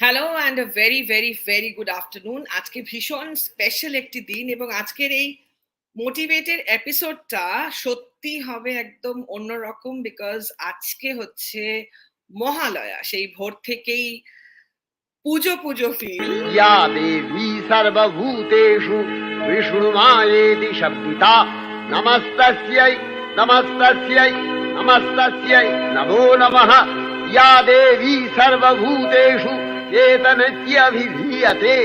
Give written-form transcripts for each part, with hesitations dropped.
Hello and a very very very good afternoon. আজকে ভীষণ special একটি দিন এবং আজকের এই মোটিভেটেড এপিসোডটা সত্যি হবে একদম অন্যরকম, বিকজ আজকে হচ্ছে মহালয়া। সেই ভোর থেকেই পুজো পুজো ফিল। या देवी सर्वभूतेषु विष्णुमायेति शब्दिता नमस्तस्यै नमस्तस्यै नमस्तस्यै नमो नमः। या देवी सर्वभूतेषु चेतनत्यभिधीयते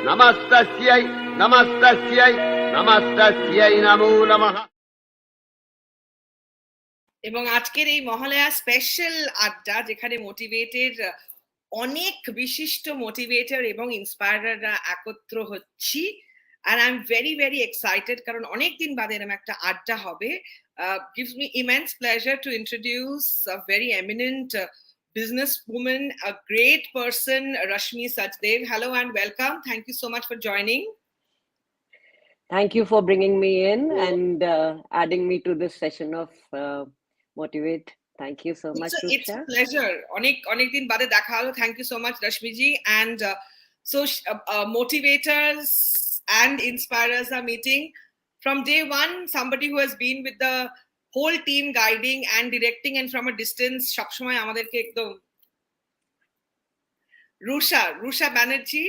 नमस्तस्यै नमस्तस्यै नमस्तस्यै नमो नमः। এবং আজকের এই মহালয়া স্পেশাল আড্ডা, যেখানে মোটিভেটেড অনেক বিশিষ্ট মোটিভেটর এবং ইন্সপায়ারাররা একত্র হচ্ছি, আর I am very very excited, কারণ অনেকদিন বাদে এরকম একটা আড্ডা হবে। gives me immense pleasure to introduce a very eminent businesswoman, a great person, Rashmi Sachdev. Hello and welcome. Thank you so much for joining. Thank you for bringing me in and adding me to this session of Motivate. Thank you so much, Roopsha. It's a pleasure. Onek din bade dekha holo. Thank you so much, Rashmi ji. And so motivators and inspirers are meeting from day one. Somebody who has been with the whole team guiding and directing, and from a distance সব সময় আমাদেরকে একদম Rusha Banerjee,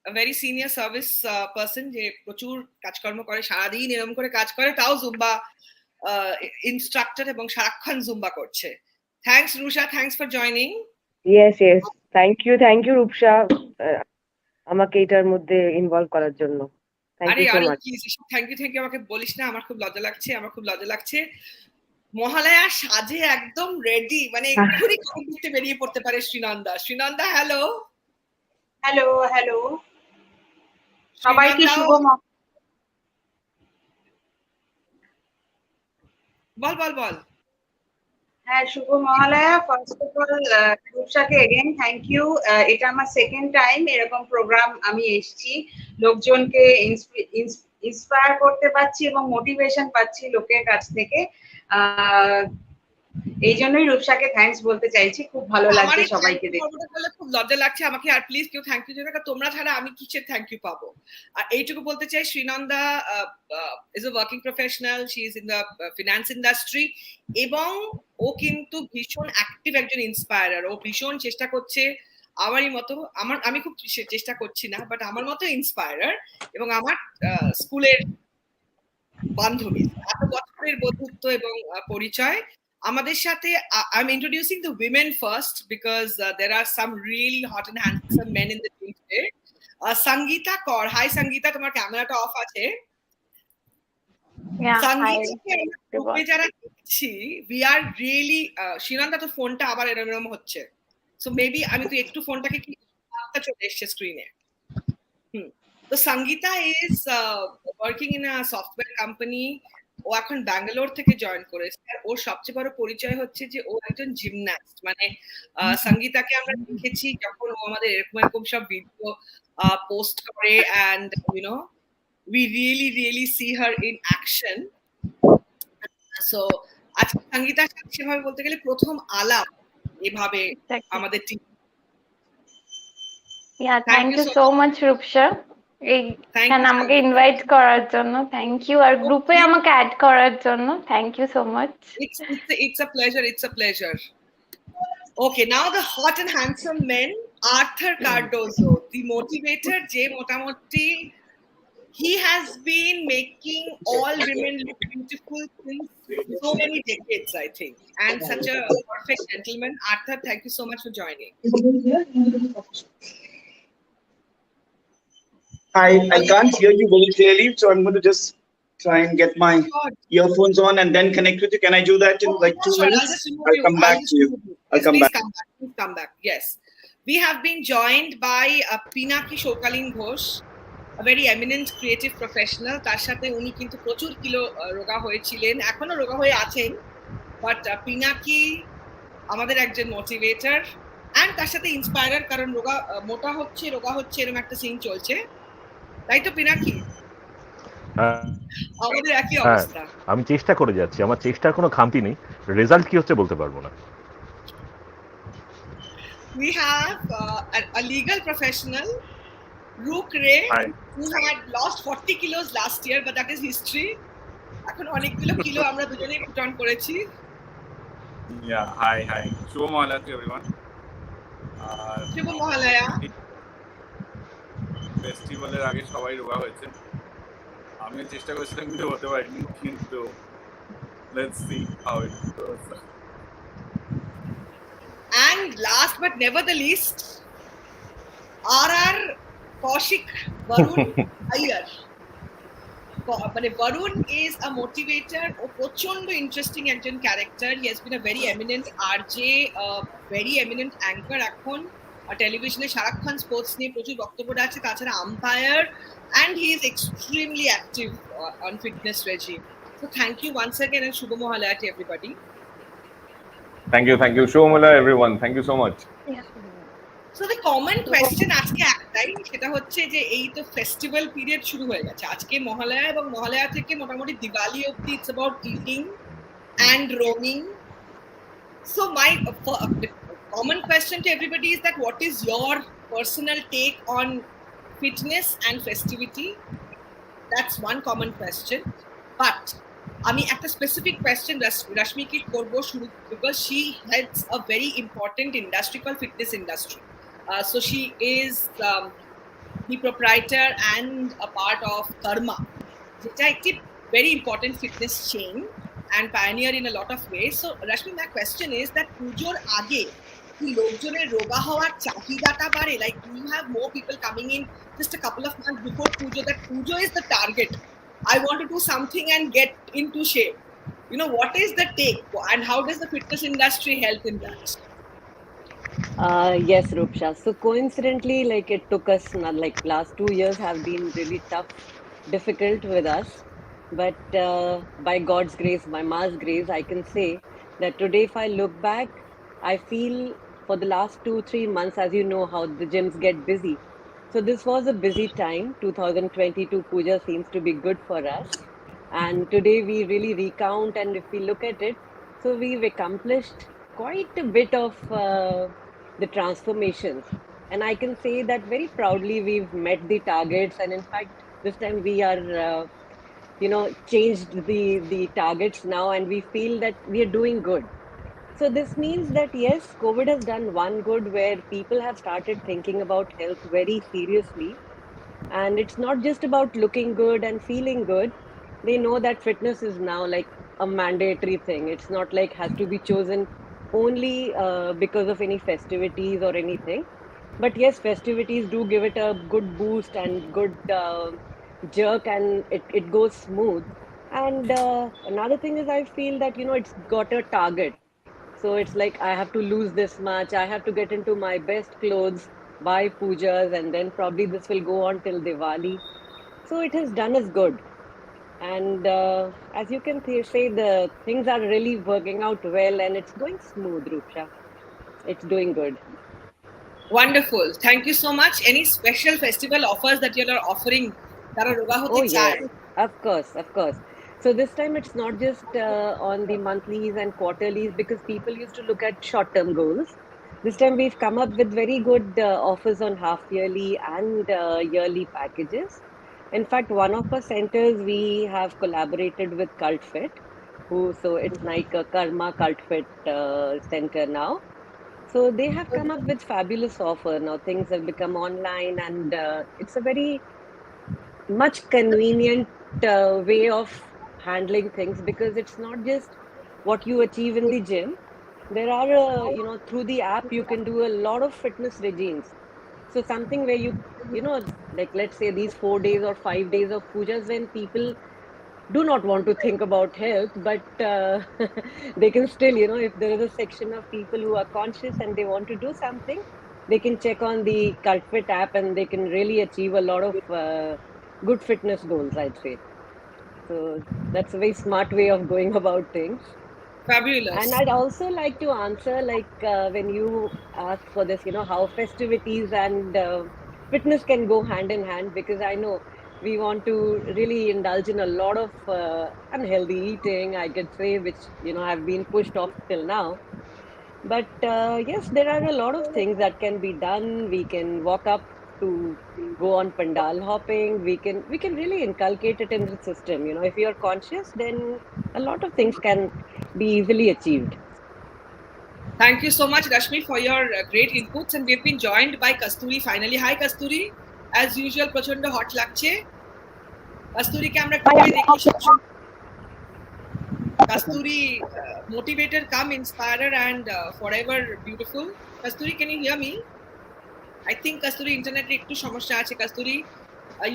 a very senior service person, যে প্রচুর কাজকর্ম করে, সারাদিন এরকম করে কাজ করে, তাও জুম্বা instructor এবং সারাক্ষণ জুম্বা করছে। Thanks Roopsha, thanks for joining. Yes, thank you Roopsha, আমাকে এটার মধ্যে ইনভলভ করার জন্য। Thank you so much. Thank you আমাকে বলিস না, আমার খুব লজ্জা লাগছে। মহালয়া সাজে একদম রেডি, মানে এক্ষুনি কম্পিটিতে বেরিয়ে পড়তে পারে শ্রীনন্দা। হ্যালো সবাইকে শুভ বল। হ্যাঁ, শুভ মহালয়া। ফার্স্ট অফ অল রূপসাকে এগেন থ্যাংক ইউ। এটা আমার সেকেন্ড টাইম এরকম প্রোগ্রাম আমি এসেছি, লোকজনকে ইন্সপায়ার করতে পারছি এবং মোটিভেশন পাচ্ছি লোকের কাছ থেকে। এই জন্যই রূপসাকে থ্যাঙ্কস বলতে চাইছি, খুব ভালো লাগছে সবাইকে দেখে। খুব লজ্জা লাগছে আমাকে, আর প্লিজ কেউ থ্যাংক ইউ জানাবে, তোমরা ছাড়া আমি কিসের থ্যাংক ইউ পাবো। আর এইটুকু বলতে চাই, Srinanda is a working professional, she is in the finance industry, এবং ও কিন্তু ভীষণ অ্যাক্টিভ একজন ইন্সপায়ারার। ও ভীষণ চেষ্টা করছে আমারই মতো, আমি খুব চেষ্টা করছি না, বাট আমার মতো ইন্সপায়ারার, এবং আমার স্কুলের বান্ধবী, এত বছরের বন্ধুত্ব এবং পরিচয় আমাদের সাথে। I'm introducing the women first because there are some really hot and handsome men in the team today. Sangeeta Kaur. Hi Sangeeta, তোমার ক্যামেরাটা অফ আছে? Sangeeta গ্রুপে যারা দেখছি, we are really শ্রীনন্দা তো ফোনটা আবার এরকম হচ্ছে, so maybe আমি তো একটু ফোনটাকে কি চলে এসেছে স্ক্রিনে। তো Sangeeta is working in a software company. ও এখন ব্যাঙ্গালোর থেকে জয়েন করেছে, আর ওর সবচেয়ে বড় পরিচয় হচ্ছে যে ও একজন জিমন্যাস্ট। মানে সঙ্গীতাকে আমরা দেখেছি যখন ও আমাদের এরকম সব ভিডিও পোস্ট করে, and you know we really see her in action. So আজকে সঙ্গীতার সাথে সেভাবে বলতে গেলে প্রথম আলাপ এভাবে আমাদের team. Thank you so much Rupsa এইখানে আমাকে ইনভাইট করার জন্য, থ্যাংক ইউ, আর গ্রুপে আমাকে অ্যাড করার জন্য thank you so much. It's a pleasure. Okay, now the hot and handsome men. Arthur Cardozo, the motivator, যে মোটামুটি he has been making all women look beautiful since so many decades, I think, and such a perfect gentleman. Arthur, thank you so much for joining. I can't hear you very clearly, so I'm going to just try and get my earphones on and then connect with you. Can I do that in like 2 minutes? I'll come back to you. I'll come back. Please come back. Yes. We have been joined by Pinaki Shokalin Ghosh, a very eminent creative professional. তার সাথে উনি কিন্তু প্রচুর kilo রোগা হয়েছিলেন, এখনো রোগা হয়ে আছেন, বাট পিনাকি আমাদের একজন মোটিভেটর এন্ড তার সাথে ইন্সপায়ারার, কারণ রোগা হচ্ছে এরকম একটা সিন চলছে, তাই তো পিনাকি? আমাদের একই অবস্থা। আমি চেষ্টা করে যাচ্ছি, আমার চেষ্টার কোনো খামতি নেই, রেজাল্ট কি হচ্ছে বলতে পারবো না। we have a legal professional, Rook Ray, who had lost 40 kilos last year, but that is history. এখন অনেকগুলো কিলো আমরা দুজনেই put on করেছি. Yeah, hi. Shubha Mahalaya to everyone. শুভ মহালয়া. ফেস্টিভ্যালের আগে সবাই রোগা হয়েছে, আমি চেষ্টা করেছিলাম কিন্তু হতে পারিনি, কিন্তু let's see how it goes. And last but never the least, R.R. Kaushik Varun Iyer. মানে Varun is a motivator, ও প্রচন্ড ইন্টারেস্টিং একজন character. He has been a very eminent RJ, very eminent anchor এখন টেলিভিশনে সারাক্ষণ sports নিয়ে প্রচুর বক্তব্য আছে, তাছাড়া umpire, and he is extremely active on fitness regime. So thank you once again and Shubha Mahalaya to everybody. Thank you. Shubha Mahalaya everyone. Thank you so much. So the common question আজকে একটাই, সেটা হচ্ছে যে এই তো festival period শুরু হয়ে গেছে আজকে মহালয়া, এবং মহালয়া থেকে মোটামুটি দিওয়ালি অবধি it's about eating and roaming. So my common question to everybody is that what is your personal take on fitness and festivity? That's one common question. But আমি একটা specific question Rashmiki করব শুরু, because she heads a very important industry called fitness industry. So she is the proprietor and a part of Karma, which is a very important fitness chain and pioneer in a lot of ways. So Rashmi, my question is that pujor age ki lokjoner roga howar chahidata bare, like do you have more people coming in just a couple of months before pujo, that pujo is the target, I want to do something and get into shape? You know, what is the take and how does the fitness industry help in that? Yes, Roopsha. So coincidentally, like it took us, like last 2 years have been really tough, difficult with us. But by God's grace, by Ma's grace, I can say that today, if I look back, I feel for the last 2-3 months, as you know, how the gyms get busy. So this was a busy time. 2022 Puja seems to be good for us. And today we really recount, and if we look at it, so we've accomplished quite a bit of the transformations. And I can say that very proudly we've met the targets. And in fact, this time we are, changed the targets now, and we feel that we are doing good. So this means that yes, COVID has done one good, where people have started thinking about health very seriously. And it's not just about looking good and feeling good. They know that fitness is now like a mandatory thing. It's not like has to be chosen only because of any festivities or anything. But yes, festivities do give it a good boost and good jerk, and it goes smooth. And another thing is, I feel that, it's got a target. So it's like, I have to lose this much, I have to get into my best clothes, buy pujas, and then probably this will go on till Diwali. So it has done us good. And as you can say, the things are really working out well, and it's going smooth, Roopsha. It's doing good. Wonderful. Thank you so much. Any special festival offers that you are offering? Oh yes, of course. So this time it's not just on the monthlies and quarterlies, because people used to look at short-term goals. This time we've come up with very good offers on half-yearly and yearly packages. In fact, one of our centers, we have collaborated with Cult Fit, so it's like a Karma Cult Fit center now. So they have come up with fabulous offer. Now things have become online, and it's a very much convenient way of handling things, because it's not just what you achieve in the gym. There are, through the app, you can do a lot of fitness regimes. So something where like let's say these 4 days or 5 days of pujas, when people do not want to think about health, but they can still, if there is a section of people who are conscious and they want to do something, they can check on the Cult Fit app, and they can really achieve a lot of good fitness goals, I'd say. So that's a very smart way of going about things. Fabulous. And I'd also like to answer, like when you ask for this, how festivities and fitness can go hand in hand, because I know we want to really indulge in a lot of unhealthy eating, I could say, which have been pushed off till now. But yes, there are a lot of things that can be done. We can walk up to go on pandal hopping. We can really inculcate it in the system. If you're conscious, then a lot of things can be easily achieved. Thank you so much, Rashmi, for your great inputs. And we've been joined by Kasturi finally. Hi, Kasturi. As usual, প্রচন্ড hot লাগছে। Kasturi কে আমরা টিভিতে দেখি সবসময়। Kasturi, motivator, come inspirer, and forever beautiful. Kasturi, can you hear me? I think Kasturi internet একটু সমস্যা আছে। Kasturi,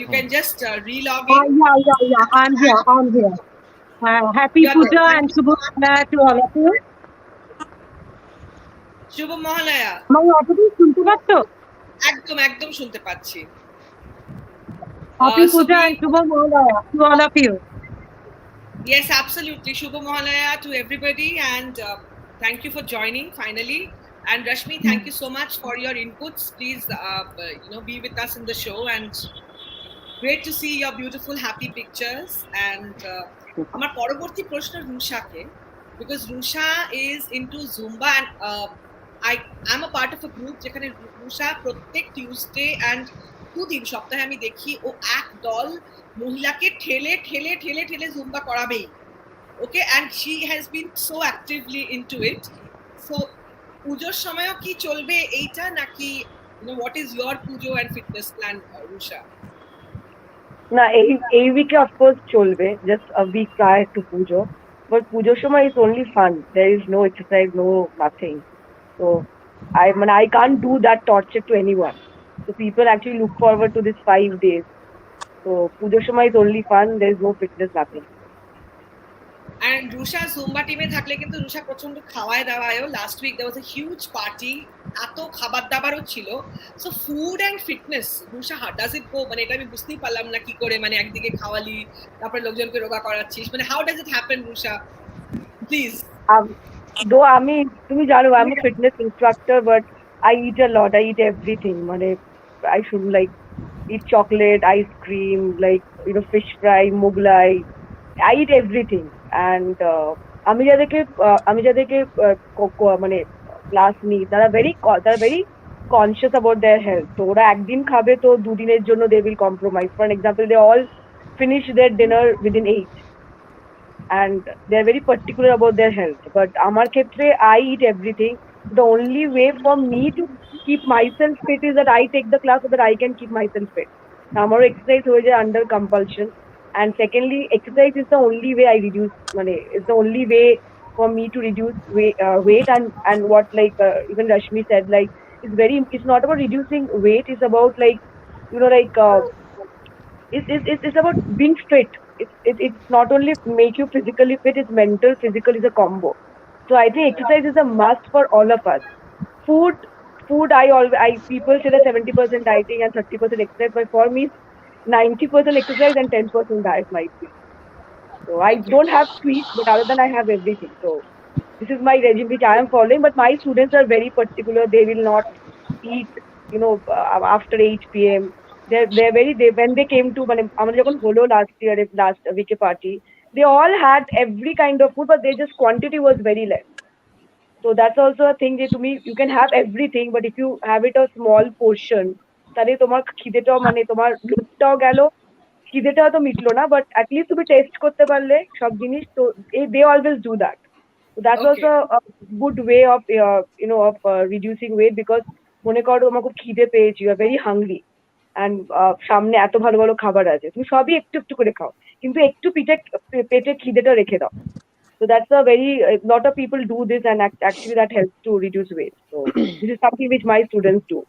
you can just re-log in. Yeah. I'm here. Happy Puja and Shubha Mohalaya to all of you. শুভ মহালয়া। আমার অতটুকু শুনতে পাচ্ছ? একদম শুনতে পাচ্ছি। Happy Puja and Shubha Mohalaya to all of you. Yes, absolutely. Shubha Mohalaya to everybody, and thank you for joining finally. And Rashmi, thank you so much for your inputs. Please, be with us in the show, and great to see your beautiful, happy pictures. And আমার পরবর্তী প্রশ্ন রুষাকে, because Roopsha is into Zumba, and I'm a part of a group যেখানে Roopsha প্রত্যেক Tuesday and 2 দিন সপ্তাহে আমি দেখি ও এক দল মহিলাকে ঠেলে জুম্বা করাবেই। Okay, and she has been so actively into it. So পুজোর সময়ও কি চলবে এইটা নাকি what is your pujo and fitness plan, Roopsha? না, এই উইকে অফকোর্স চলবে, just a week prior to Puja, but পুজোর সময় is only fun. There is no exercise, no nothing. So I can't do that torture to anyone. So people actually look forward to this 5 days. So পুজোর সময় is only fun. There is no fitness, nothing. And Roopsha Zumba টিমে থাকলে কিন্তু Roopsha প্রচন্ড খাওয়ায় দাওয়ায়ও। Last week there was a huge party, এত খাবার দাবারও ছিল। So food and fitness, Roopsha, how does it go? মানে এটা আমি বুঝতেই পারলাম না কি করে, মানে একদিকে খাওয়ালি তারপরে লোকজনকে রোগা করাচ্ছিস, মানে how does it happen, Roopsha? Please. Though তুমি জানো I'm a fitness instructor, but I eat a lot. I eat everything. মানে I should eat chocolate, ice cream, fish fry, Mughlai. I eat everything. And আমি যাদেরকে মানে class নিই, তারা very conscious about their health. তো ওরা একদিন খাবে তো 2 দিনের জন্য they will compromise. For example, they all finish their dinner within 8. And they are very particular about their health. But আমার ক্ষেত্রে I eat everything. The only way for me to keep myself fit is that I take the class so that I can keep myself fit. আমারও exercise হয়ে যায় under compulsion. And secondly, exercise is the only way I reduce it's the only way for me to reduce weight. And what even Rashmi said, it's not about reducing weight, it's about it's about being fit. It's not only make you physically fit, it's mental, physical is a combo. So I think exercise is a must for all of us. Food, people say that 70% dieting and 30% exercise, but for me 90% exercise and 10% diet might be. So I don't have sweets, but other than I have everything. So this is my regime which I am following, but my students are very particular. They will not eat, after 8 p.m. When they came to আমাদের যখন হলো last week party, they all had every kind of food, but their just quantity was very less. So that's also a thing that you can have everything, but if you have it a small portion, তাহলে তোমার খিদেটাও তোমার লুটটাও গেল, খিদেটাও তো মিটলো না, but at least তুমি test করতে পারলে সব জিনিস। তো they always do that. So that's also a good way of reducing weight, because মনে করো তোমার খুব খিদে পেয়েছি, you are very hungry, and সামনে এত ভালো ভালো খাবার আছে, তুমি সবই একটু একটু করে খাও, কিন্তু একটু পেটে খিদেটা রেখে দাও। So that's a very lot of people do this, and actually that helps to reduce weight. So this is something which my students do.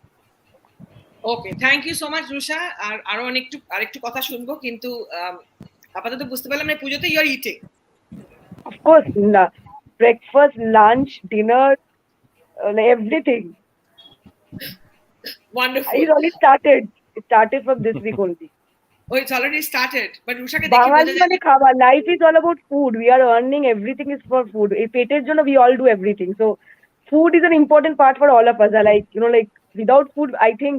Okay, thank you so much, Roopsha. আর আরো আরেকটু কথা শুনবো, কিন্তু আপাতত বুঝতে পারলাম না পুজোতে you are eating. Of course, breakfast, lunch, dinner, everything. Wonderful. It already started. It started from this week only. Oh, it's already started. But Roopsha ke দেখি খাবার, life is all about food. We are earning, everything is for food. এই পেটের জন্য we all do everything. So food is an important part for all of us. Without food, I think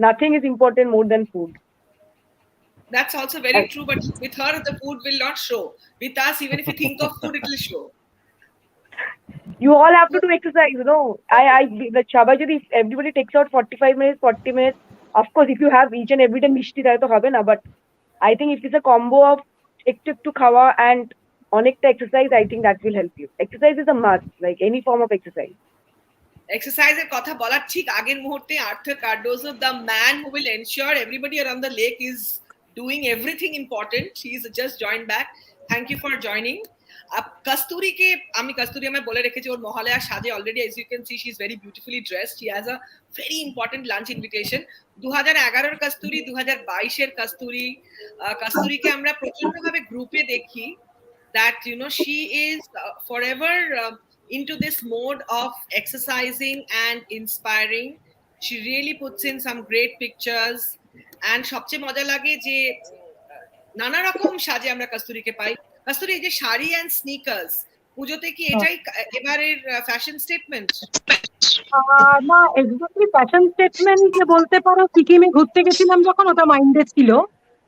nothing is important more than food. That's also very true, but with her the food will not show. With us, even if you think of food, it will show. You all have to do exercise, you know. The Shabbai if everybody takes out 45 minutes, 40 minutes, of course, if you have each and every day mishti, that to hobe na. But I think if it's a combo of ektu khawa and onekta exercise, I think that will help you. Exercise is a must, like any form of exercise. Exerciseর কথা বলার ঠিক আগের মুহূর্তে Arthur Cardozo, the man who will ensure everybody around the lake is doing everything important. He is just joined back. Thank you for joining. Kasturi ke ami Kasturi amay bole rekhechi or Mahalayar saje already, as you can see, she is very beautifully dressed. She has a very important lunch invitation. 2011 এর Kasturi, 2022 এর Kasturi, Kasturi ke amra prochond bhabe group e dekhi that, you know, she is forever into this mode of exercising and inspiring. She really puts in some great pictures, and সবচেয়ে মজা লাগে যে নানা রকম সাজে আমরা কস্তুরীকে পাই। কস্তুরী, এই যে শাড়ি এন্ড স্নিকার্স, পুজোতে কি এটাই এবারের ফ্যাশন স্টেটমেন্ট? না, এক্স্যাক্টলি ফ্যাশন স্টেটমেন্ট যে বলতে পারো, সিকিমে ঘুরতে গেছিলাম যখন, ওটা মাইন্ডে ছিল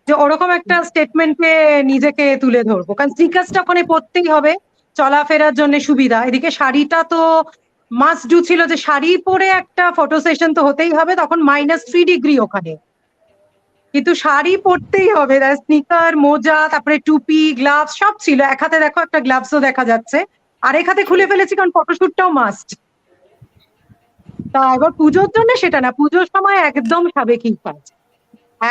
যে ওরকম একটা স্টেটমেন্টে নিজেকে তুলে ধরবো, কারণ স্নিকার্সটা ওখানে পরতেই হবে চলাফেরার জন্য সুবিধা। এদিকে শাড়িটা তো মাস্ট ডু ছিল, যে শাড়ি পরে একটা ফটো সেশন তো হতেই হবে, তখন -3 ডিগ্রি ওখানে, কিন্তু শাড়ি পরতেই হবে। স্নিকার, মোজা, তারপরে টুপি, গ্লাভস সব ছিল। এক হাতে দেখো একটা গ্লাভসও দেখা যাচ্ছে, আর এক হাতে খুলে ফেলেছি কারণ ফটোশুটটাও মাস্ট। তা এবার পুজোর জন্য সেটা না, পুজোর সময় একদম সাবেকি কাজ,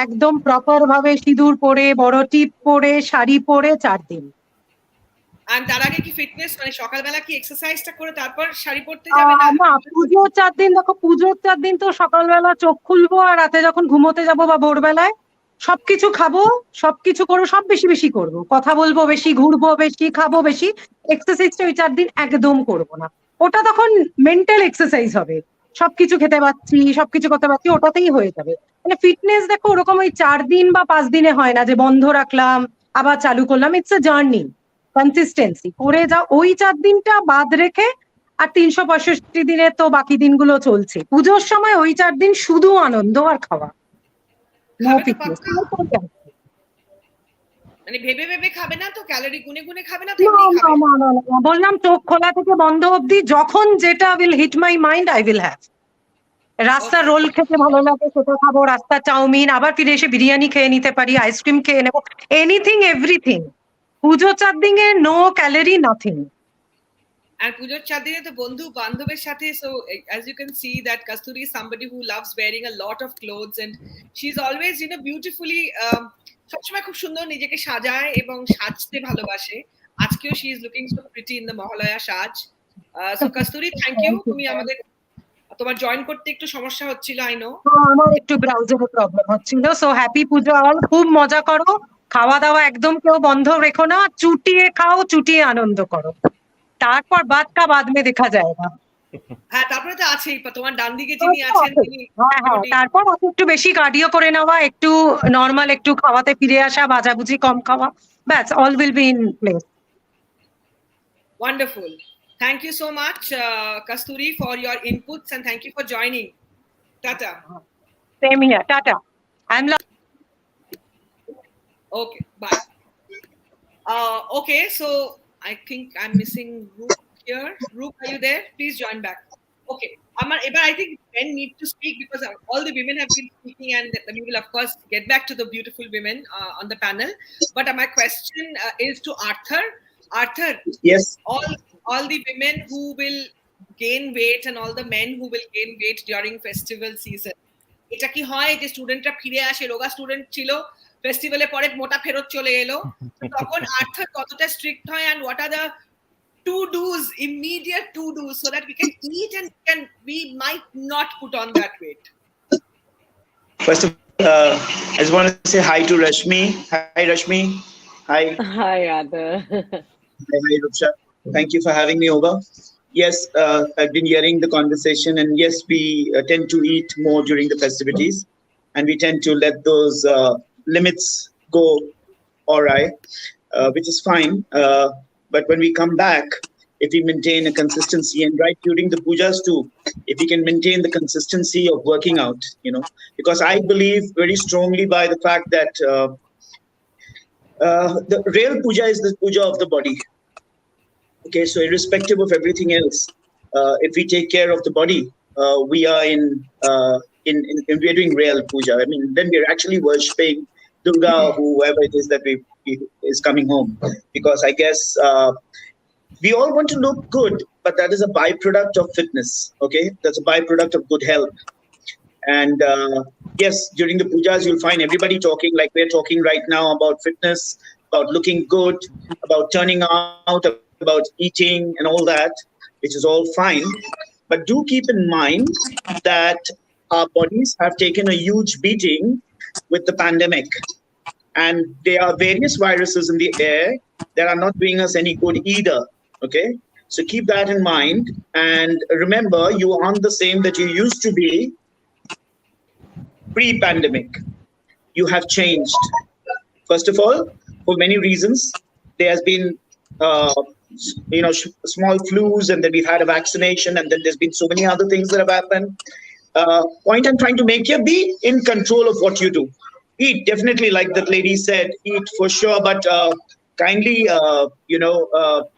একদম প্রপার ভাবে সিঁদুর পরে, বড় টিপ পরে, শাড়ি পরে 4 দিন। আর তার আগে কি ফিটনেস, মানে সকালবেলা কি এক্সারসাইজটা করে তারপর শাড়ি পরতে যাবে? না, পুজোর 4 দিন, দেখো পুজোর 4 দিন তো সকালবেলা চোখ খুলবো, আর রাতে যখন ঘুমোতে যাবো বা ভোরবেলায় সবকিছু খাবো, সবকিছু করবো, সব বেশি বেশি করবো, কথা বলবো বেশি, ঘুরবো বেশি, খাবো বেশি। এক্সারসাইজটা ওই 4 দিন একদম করবো না। ওটা তখন মেন্টাল এক্সারসাইজ হবে, সবকিছু খেতে পাচ্ছি, সবকিছু করতে পারছি, ওটাতেই হয়ে যাবে। মানে ফিটনেস দেখো ওরকম ওই 4 দিন বা 5 দিনে হয় না, যে বন্ধ রাখলাম আবার চালু করলাম। ইটস আ জার্নি, কনসিস্টেন্সি করে যাও। ওই 4 দিনটা বাদ রেখে আর 365 দিনে তো বাকি দিনগুলো চলছে। পুজোর সময় ওই 4 দিন শুধু আনন্দ আর খাওয়া, নো ফিটনেস। মানে ভেবে ভেবে খাবে না তো, ক্যালোরি গুনে গুনে খাবে না তো? না, বললাম চোখ খোলা থেকে বন্ধ অবধি যখন যেটা will hit my mind I will have. রাস্তার রোল খেতে ভালো লাগে, সেটা খাবো। রাস্তার চাউমিন, আবার ফিরে এসে বিরিয়ানি খেয়ে নিতে পারি, আইসক্রিম খেয়ে নেবো, এনিথিং এভরিথিং। পুজো 4 দিনে নো ক্যালোরি, নাথিং। আর পুজোর 4 দিনে তো বন্ধু বান্ধবের সাথে, so as you can see that Kasturi is somebody who loves wearing a lot of clothes and she's always, you know, beautifully সবসময় খুব সুন্দর নিজেকে সাজায় এবং সাজতে ভালোবাসে। আজকেও she is looking so pretty in the Mahalayar সাজ। so Kasturi, thank you। তুমি আমাদের, তোমার জয়েন করতে একটু সমস্যা হচ্ছিল, আই নো। আমার একটু ব্রাউজারে প্রবলেম হচ্ছিল। সো হ্যাপি পুজো অল, খুব মজা করো, খাওয়া দাওয়া একদম কেউ বন্ধ রেখো না, চুটিয়ে খাও, চুটিয়ে আনন্দ করো, তারপর বাদ কা বাদ মে দেখা যায়গা। হ্যাঁ, তারপরে তো আছেই তোমার ডান দিকে যিনি আছেন তিনি। হ্যাঁ, তারপর একটু বেশি কার্ডিও করে নেওয়া, একটু নরমাল একটু খাওয়াতে ফিরে আসা, ভাজাভুজি কম খাওয়া, ব্যাস, all will be in place. Wonderful. Thank you so much, Kasturi, for your inputs, and thank you for joining. Tata. Same here. Tata. I'm okay, bye. Okay, so I think I'm missing Roop here. Roop, are you there? Please join back. Okay, but I think men need to speak because all the women have been speaking, and we will of course get back to the beautiful women on the panel. But my question is to Arthur. Arthur, yes, all the women who will gain weight and all the men who will gain weight during festival season, এটা কি হয় যে স্টুডেন্টরা ফিরে আসে, রোগা student ছিল, ফেস্টিভ্যালে পরে মোটা ফেরত চলে এলো, তখন আর্থার কতটা স্ট্রিক্ট হয়, and what are the to-dos, immediate to-dos, so that we can eat and we might not put on that weight? First of all, I just want to say hi to Rashmi. Hi, Rashmi. Hi. Hi, Adda. Hi, Roopsha. Thank you for having me over. Yes, I've been hearing the conversation, and yes, we tend to eat more during the festivities, and we tend to let those limits go awry, which is fine. But when we come back, if we maintain a consistency, and right during the pujas too, if we can maintain the consistency of working out, you know, because I believe very strongly by the fact that the real puja is the puja of the body. Okay, so irrespective of everything else, if we take care of the body, we are we are doing real puja. I mean, then we are actually worshipping Durga, whoever it is that is coming home. Because I guess we all want to look good, but that is a byproduct of fitness. Okay, that's a byproduct of good health. And yes, during the pujas, you'll find everybody talking like we're talking right now about fitness, about looking good, about turning out, about eating and all that, which is all fine. But do keep in mind that our bodies have taken a huge beating with the pandemic. And there are various viruses in the air that are not doing us any good either. Okay? So keep that in mind. And remember, you aren't the same that you used to be pre-pandemic. You have changed. First of all, for many reasons, there has been small flus, and then we've had a vaccination, and then there's been so many other things that have happened. Point I'm trying to make here, be in control of what you do. Eat, definitely, like that lady said, eat for sure, but kindly,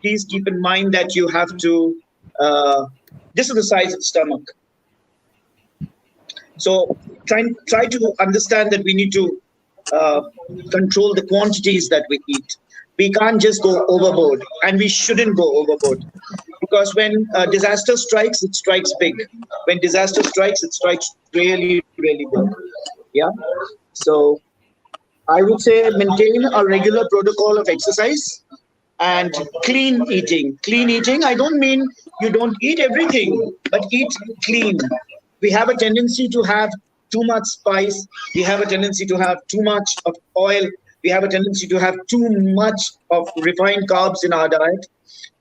please keep in mind that you have to, this is the size of the stomach. So try to understand that we need to control the quantities that we eat. We can't just go overboard, and we shouldn't go overboard, because when disaster strikes, it strikes big. When disaster strikes, it strikes really, really big. Yeah. So I would say maintain a regular protocol of exercise and clean eating. Clean eating, I don't mean you don't eat everything, but eat clean. We have a tendency to have too much spice. We have a tendency to have too much of oil. We have a tendency to have too much of refined carbs in our diet.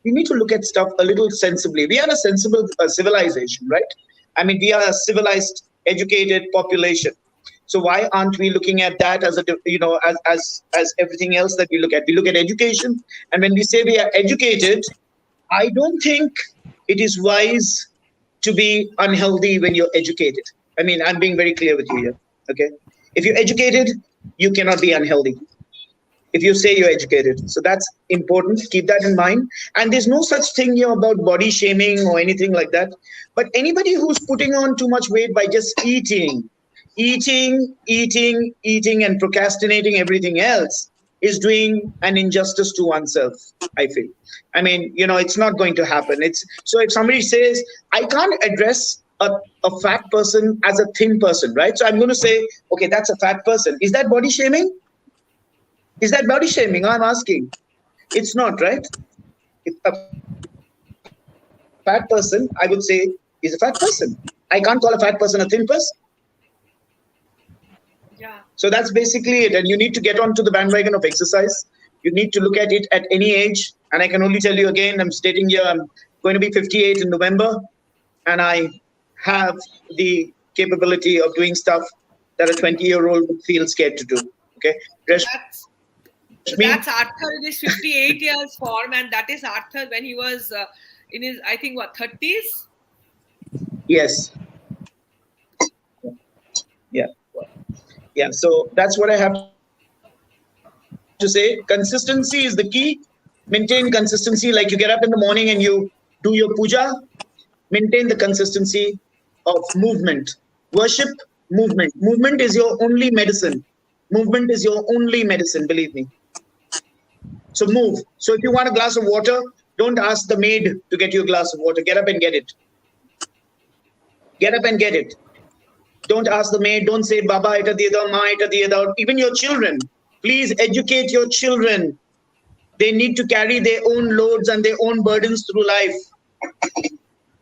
We need to look at stuff a little sensibly. We are a sensible civilization, right? I mean, we are a civilized, educated population. So why aren't we looking at that as as everything else that we look at? We look at education, and when we say we are educated, I don't think it is wise to be unhealthy when you're educated. I mean, I'm being very clear with you here. Okay, if you're educated, you cannot be unhealthy. If you say you're educated, so that's important. Keep that in mind. And there's no such thing here about body shaming or anything like that. But anybody who's putting on too much weight by just eating, and procrastinating everything else is doing an injustice to oneself, I feel. I mean, it's not going to happen. So if somebody says, I can't address a fat person as a thin person, right? So I'm going to say, okay, that's a fat person. Is that body shaming? Is that body shaming? I'm asking. It's not, right? If a fat person, I would say, is a fat person. I can't call a fat person a thin person. Yeah. So that's basically it. And you need to get onto the bandwagon of exercise. You need to look at it at any age. And I can only tell you again, I'm stating here, I'm going to be 58 in November. And I have the capability of doing stuff that a 20-year-old would feel scared to do. Okay. That's Arthur in his 58 years form, and that is Arthur when he was in his, I think, 30s? Yes. Yeah. Yeah. So that's what I have to say. Consistency is the key. Maintain consistency. Like you get up in the morning and you do your puja. Maintain the consistency of movement. Worship, movement. Movement is your only medicine. Movement is your only medicine, believe me. So move. So if you want a glass of water, don't ask the maid to get you a glass of water. Get up and get it. Get up and get it. Don't ask the maid. Don't say, Baba, eta diye dao, Ma, eta diye dao. Even your children. Please educate your children. They need to carry their own loads and their own burdens through life.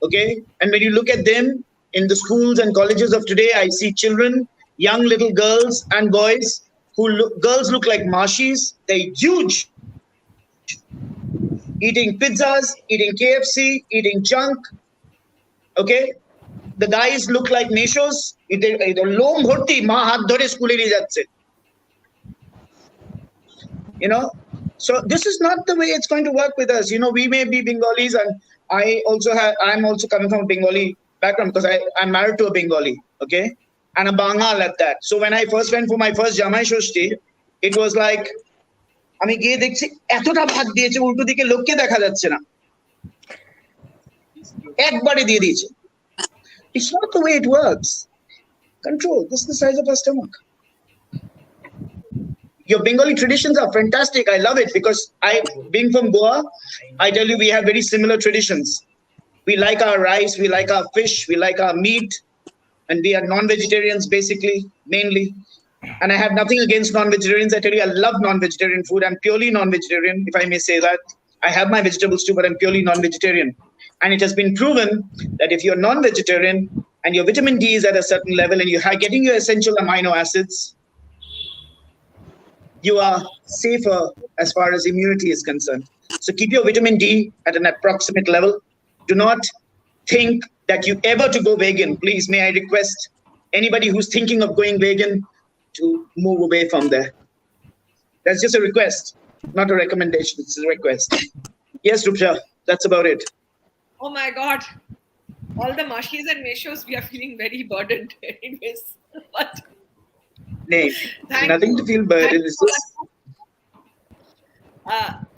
Okay? And when you look at them in the schools and colleges of today, I see children, young little girls and boys girls look like marshies. They're huge. Eating pizzas, eating KFC, eating junk. Okay? The guys look like neshos. Lom bhorti, ma hath dhore skule niye jacche. So this is not the way it's going to work with us. We may be Bengalis, and I'm also coming from a Bengali background because I'm married to a Bengali. Okay? And a Bangal at that. So when I first went for my first Jamai Shoshti, it was like, আমি গিয়ে দেখছি এতটা ভাত দিয়েছে উল্টো দিকে লোককে দেখা যাচ্ছে না একবারে দিয়ে দিয়েছে। It's not the way it works. Control. This is the size of our stomach. Your Bengali traditions are fantastic. I love it because being from Goa, I tell you, we have very similar traditions. We like our rice, we like our fish, we like our meat, and we are non-vegetarians basically, mainly. And I have nothing against non-vegetarians. I tell you, I love non-vegetarian food. I'm purely non-vegetarian, if I may say that. I have my vegetables too, but I'm purely non-vegetarian. And it has been proven that if you're non-vegetarian and your vitamin D is at a certain level and you're getting your essential amino acids, you are safer as far as immunity is concerned. So keep your vitamin D at an approximate level. Do not think that you ever to go vegan. Please, may I request anybody who's thinking of going vegan to move away from there. That's just a request, not a recommendation. It's a request. Yes, Roopsha, that's about it. Oh my God. All the mashis and meshos, we are feeling very burdened anyways. But nothing to feel burdened.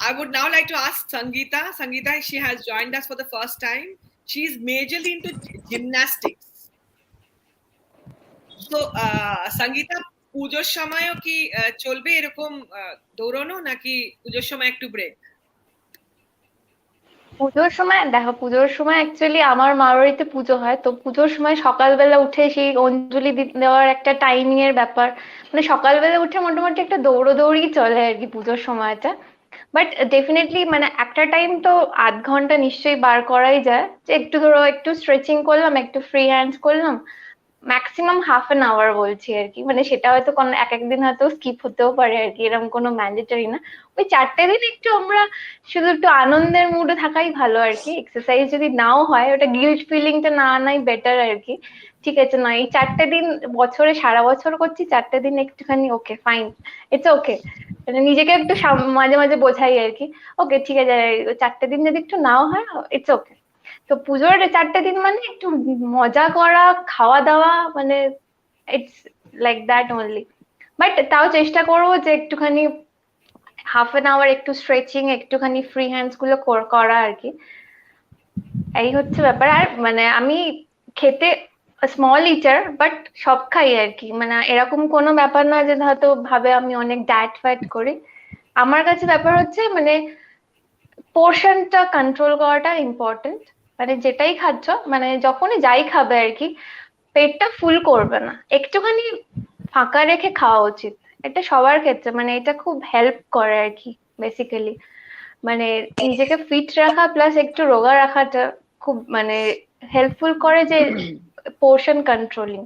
I would now like to ask Sangeeta. Sangeeta, she has joined us for the first time. She's majorly into gymnastics. So, Sangeeta, পুজোর সময়ও কি চলবে এরকম দৌড়ানো নাকি পুজোর সময় একটু ব্রেক? পুজোর সময় দেখো, পুজোর সময় অ্যাকচুয়ালি আমার মার বাড়িতে পুজো হয়, তো পুজোর সময় সকালবেলা উঠে সেই অঞ্জলি দেওয়ার একটা টাইমিং এর ব্যাপার, মানে সকালবেলা উঠে মোটামুটি একটা দৌড়োদৌড়ি চলে আর কি পুজোর সময়টা। বাট ডেফিনেটলি মানে একটা টাইম তো আধ ঘন্টা নিশ্চয়ই বার করাই যায়, যে একটু ধরো একটু স্ট্রেচিং করলাম, একটু ফ্রি হ্যান্ডস করলাম, ম্যাক্সিমাম হাফ অ্যান আওয়ার বলছি আর কি। মানে সেটা হয়তো কোনো এক একদিন হয়তো স্কিপ হতেও পারে আর কি, এরকম কোনো ম্যান্ডেটরি না। ওই 4টে দিন একটু আমরা শুধু একটু আনন্দের মুডে থাকাই ভালো আর কি। এক্সারসাইজ যদি নাও হয়, ওটা গিল্ট ফিলিংটা না আনাই বেটার আর কি। ঠিক আছে না, এই 4টে দিন বছরে সারা বছর করছি, 4টে দিন একটুখানি ওকে ফাইন, ইটস ওকে, মানে নিজেকে একটু মাঝে মাঝে বোঝাই আর কি, ওকে ঠিক আছে 4টে দিন যদি একটু নাও হয় ইটস ওকে। তো পুজোর 4টে দিন মানে একটু মজা করা, খাওয়া দাওয়া, মানে it's like that only. But তাও চেষ্টা করবো যে একটুখানি হাফ অ্যান আওয়ার একটু স্ট্রেচিং, একটুখানি ফ্রি হ্যান্ডস গুলো করা আর কি, এই হচ্ছে ব্যাপার। আর মানে আমি খেতে স্মল ইটার, বাট সব খাই আর কি, মানে এরকম কোনো ব্যাপার না যে হয়তো ভাবে আমি অনেক ডায়েট ফায়েট করি। আমার কাছে ব্যাপার হচ্ছে মানে পোর্শনটা কন্ট্রোল করাটা ইম্পর্টেন্ট। মানে যেটাই খাচ্ছ, মানে যখনই যাই খাবে আর কি, পেটটা ফুল করবে না, একটুখানি ফাঁকা রেখে খাওয়া উচিত। এটা সবার ক্ষেত্রে, মানে এটা খুব হেল্প করে আর কি বেসিক্যালি, মানে নিজেকে ফিট রাখা প্লাস একটু রোগা রাখাটা খুব মানে হেল্পফুল করে। যে পোর্শন কন্ট্রোলিং,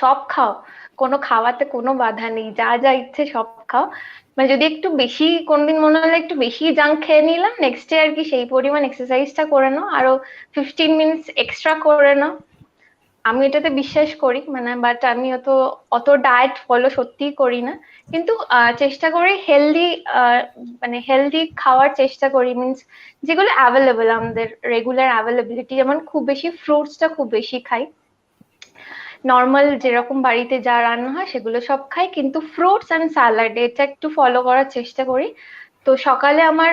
সব খাও, কোনো খাওয়াতে কোনো বাধা নেই, যা যা ইচ্ছে সব খাও। মানে যদি একটু বেশি কোনদিন মনে হলো একটু বেশি জাঙ্ক খেয়ে নিলাম, নেক্সট ডে আর কি সেই পরিমাণ এক্সারসাইজটা করে নাও, আরো 15 মিনিটস এক্সট্রা করে নাও। আমি এটাতে বিশ্বাস করি, মানে বাট আমি অত ডায়েট ফলো সত্যিই করি না, কিন্তু চেষ্টা করি হেলদি, মানে হেলদি খাওয়ার চেষ্টা করি। মিনস যেগুলো অ্যাভেলেবল আমাদের রেগুলার অ্যাভেলেবিলিটি, যেমন খুব বেশি ফ্রুটসটা খুব বেশি খাই, নর্মাল যেরকম বাড়িতে যা রান্না হয় সেগুলো সব খাই, কিন্তু ফ্রুটস অ্যান্ড স্যালাড এটা একটু ফলো করার চেষ্টা করি। তো সকালে আমার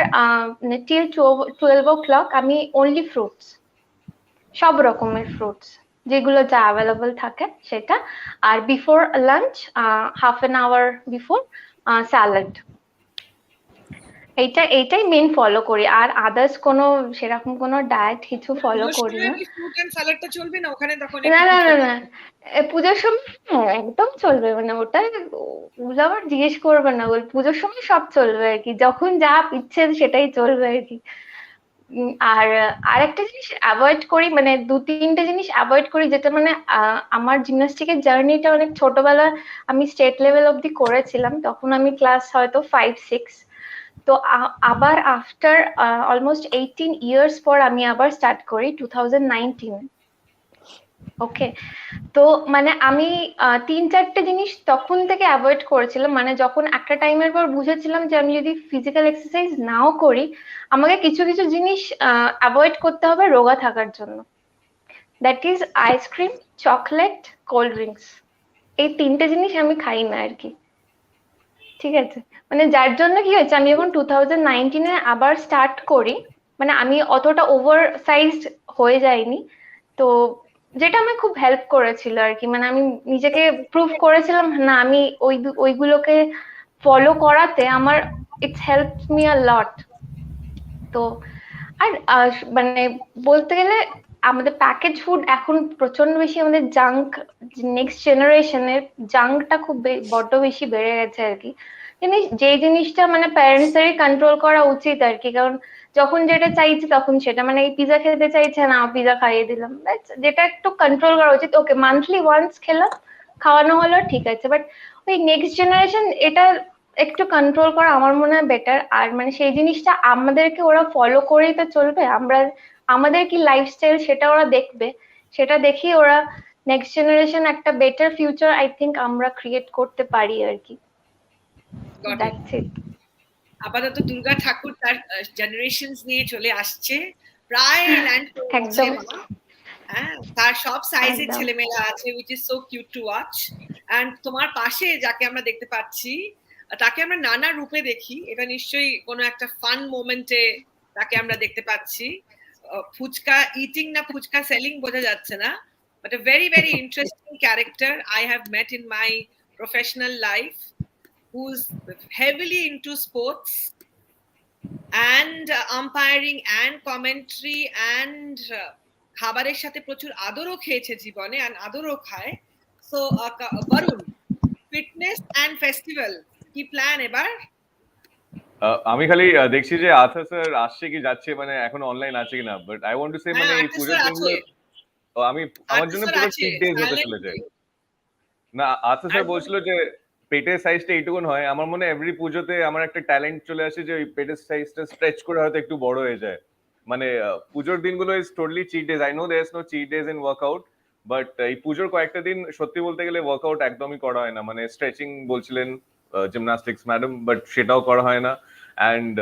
টিল 12 o'clock আমি অনলি ফ্রুটস, সব রকমের ফ্রুটস যেগুলো যা অ্যাভেলেবল থাকে সেটা, আর before lunch half an hour before salad, এইটাই মেইন ফলো করি। আর আদার্স কোনো সেরকম কোনো ডায়েট কিছু ফলো করি না। ফ্রুট এন্ড স্যালাডটা চলবে না ওখানে তখন? না, পুজোর সময় একদম চলবে, মানে ওটা আবার জিজ্ঞেস করবে না, পুজোর সময় সব চলবে আর কি, যখন যা ইচ্ছে সেটাই চলবে আর কি। আর আরেকটা জিনিস অ্যাভয়েড করি, মানে 2-3টে জিনিস অ্যাভয়েড করি, যেটা মানে আমার জিমন্যাস্টিকের জার্নিটা অনেক ছোটবেলা আমি স্টেট লেভেল অব্দি করেছিলাম, তখন আমি ক্লাস হয়তো 5-6। তো আবার আফটার অলমোস্ট 18 years পর আমি আবার স্টার্ট করি 2019। ওকে, তো মানে আমি 3-4টে জিনিস তখন থেকে অ্যাভয়েড করেছিলাম, মানে যখন একটা টাইমের পর বুঝেছিলাম যে আমি যদি ফিজিক্যাল এক্সারসাইজ নাও করি, আমাকে কিছু কিছু জিনিস অ্যাভয়েড করতে হবে রোগা থাকার জন্য। That is ice cream, chocolate, cold drinks, এই 3টে জিনিস আমি খাই না আর কি। ঠিক আছে, মানে যার জন্য কি হয়েছে, আমি যখন 2019-এ আবার স্টার্ট করি, মানে আমি অতটা ওভার সাইজড হয়ে যাইনি, তো যেটা আমি খুব হেল্প করেছিল আর কি। মানে আমি নিজেকে প্রুভ করেছিলাম না, আমি ওইগুলোকে ফলো করাতে আমার ইটস হেল্প মি আ লট। তো আর মানে বলতে গেলে আমাদের প্যাকেজ ফুড এখন প্রচন্ড বেশি, আমাদের জাঙ্ক, নেক্সট জেনারেশনের জাঙ্কটা খুব বড্ড বেশি বেড়ে গেছে আর কি। যে জিনিসটা মানে প্যারেন্টসেরই কন্ট্রোল করা উচিত আর কি, কারণ যখন যেটা চাইছে তখন সেটা, মানে এই পিজা খেতে চাইছে না, পিজা খাইয়ে দিলাম, যেটা একটু কন্ট্রোল করা উচিত। ওকে মান্থলি ওয়ান্স খেলাম, খাওয়ানো হলো ঠিক আছে, বাট ওই নেক্সট জেনারেশন এটা একটু কন্ট্রোল করা আমার মনে হয় বেটার। আর মানে সেই জিনিসটা আমাদেরকে ওরা ফলো করেই তো চলবে, আমরা আমাদের কি লাইফস্টাইল সেটা ওরা দেখবে, সেটা দেখি ওরা নেক্সট জেনারেশন একটা বেটার ফিউচার আই থিঙ্ক আমরা ক্রিয়েট করতে পারি আর কি। That's it. আপাতত দুর্গা ঠাকুর তার জেনারেশনস নিয়ে চলে আসছে, প্রায় ল্যান্ড একদম। হ্যাঁ, তার সব সাইজের ছেলেমেয়েরা আছে, which is so cute to watch. and তোমার পাশে যাকে আমরা দেখতে পাচ্ছি তাকে আমরা নানা রূপে দেখি, এটা নিশ্চয়ই কোনো একটা ফান মোমেন্টে তাকে আমরা দেখতে পাচ্ছি। ফুচকা ইটিং না ফুচকা সেলিং বোঝা যাচ্ছে না, but a very very interesting character I have met in my professional life, who's heavily into sports and umpiring and commentary and খাবারের সাথে প্রচুর আদরও খেয়েছে জীবনে, and আদরও খায়। So Barun, fitness and festival কি প্ল্যান এবার? আমি খালি দেখছি যে আর্থার স্যার আসছে কি যাচ্ছে, মানে এখন অনলাইন আছে কিনা, but I want to say মানে এই পুজোর দিনগুলো আমি আমার জন্য পুরো চিট ডেজ হতে চলেছে। না, আর্থার স্যার বলছিল যে পেটের সাইজটা এইটুকুন হয়, আমার মনে হয় এভরি পুজোতে আমার একটা ট্যালেন্ট চলে আসে যে ওই পেটের সাইজটা স্ট্রেচ করে হয়তো একটু বড় হয়ে যায়। মানে পুজোর দিনগুলো is totally cheat days. I know there is no cheat days in workout, but এই পুজোর কয়েকটা দিন সত্যি বলতে গেলে ওয়ার্কআউট একদমই করা হয় না। মানে স্ট্রেচিং বলছিলেন জিমনাস্টিক্স ম্যাডাম, বাট সেটাও করা হয় না। অ্যান্ড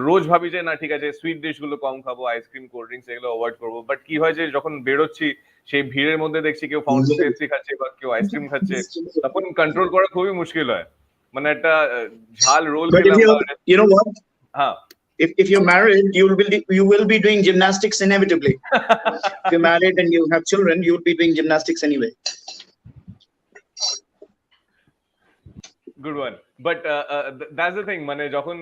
রোজ ভাবি যে না ঠিক আছে সুইট ডিশ গুলো কম খাবো, আইসক্রিম কোল্ড ড্রিঙ্কস এগুলো অ্যাভয়েড করবো, বাট কি হয় যে যখন বেরোচ্ছি সেই ভিড়ের মধ্যে দেখছি কেউ ফাউন্টেন পেপসি খাচ্ছে বা কেউ আইসক্রিম খাচ্ছে, তখন কন্ট্রোল করা খুবই মুশকিল হয়। মানে একটা ঝাল রোল খেলাম, you know what, হ্যাঁ, if you're married, you will be doing gymnastics inevitably. If you're married and you have children, you will be doing gymnastics anyway. Good one, but that's the thing. মানে যখন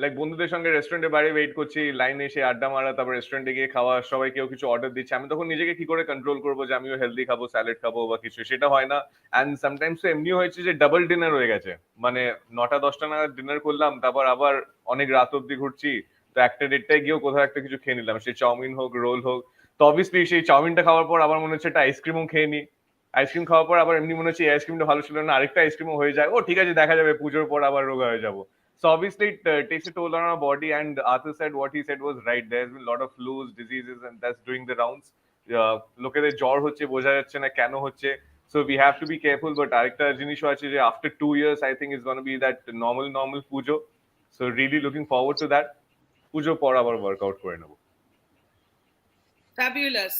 like বন্ধুদের সঙ্গে রেস্টুরেন্টে বাইরে wait করছি, লাইনে এসে আড্ডা মারা, তারপর রেস্টুরেন্টে গিয়ে খাওয়া, সবাই কেউ কিছু অর্ডার দিচ্ছে, আমি তখন নিজেকে কি করে কন্ট্রোল করবো যে আমিও হেলদি খাবো, স্যালাড খাবো বা কিছু, সেটা হয় না। অ্যান্ড সামটাইমস তো এমনিও হয়েছে যে ডাবল ডিনার হয়ে গেছে, মানে 9টা-10টা নাগাদ ডিনার করলাম, তারপর আবার অনেক রাত অব্দি ঘুরছি, তো 1টা-1:30টায় গিয়েও কোথাও একটা কিছু খেয়ে নিলাম, সে চাউমিন হোক রোল হোক। তো অবভিয়াসলি সেই চাউমিনটা খাওয়ার পর আবার মনে হচ্ছে একটা আইসক্রিমও খেয়ে নিই, আইসক্রিম খাওয়ার পর আবার এমনি মনে হচ্ছে এই আইসক্রিমটা ভালো ছিল না, আরেকটা আইসক্রিমও হয়ে যায়, ও ঠিক আছে দেখা যাবে, পুজোর পর আবার রোগা হয়ে যাবো। So obviously it takes a toll on our body, and Arthur said what he said was right. There's been a lot of flus, diseases, and that's doing the rounds. লোকেদের জ্বর হচ্ছে, বোঝা যাচ্ছে না কেন হচ্ছে, so we have to be careful. But আরেকটা জিনিসও আছে যে after 2 years I think it's going to be that normal Puja, so really looking forward to that. পুজো পর আবার ওয়ার্কআউট করে নেব। ফ্যাবুলাস।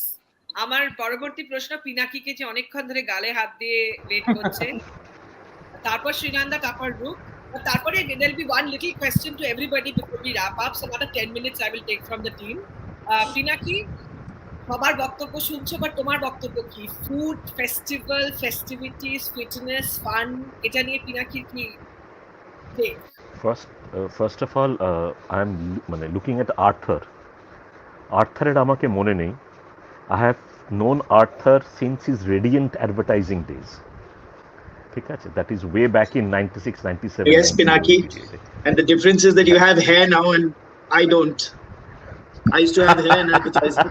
আমার পরবর্তী প্রশ্ন পিনাকিকে, যে অনেকক্ষণ ধরে গালে হাত দিয়ে ওয়েট করছে, তারপর শ্রীনন্দা, তারপর রূপ, তারপরে there'll be one little question to everybody before we wrap up, so another 10 minutes I will take from the team. Pinaki, সবার বক্তব্য শুনছো, বাট তোমার বক্তব্য কি? Food, festival, festivities, fitness, fun, এটা নিয়ে পিনাকির কি? First of all, I am looking at Arthur. Arthur আমাকে মনে নেই। I have known Arthur since his Radiant advertising days. ঠিক আছে, that is way back in 96, 97. Yes, Pinaki. And the difference is that you have hair now and I don't. I used to have hair in advertising.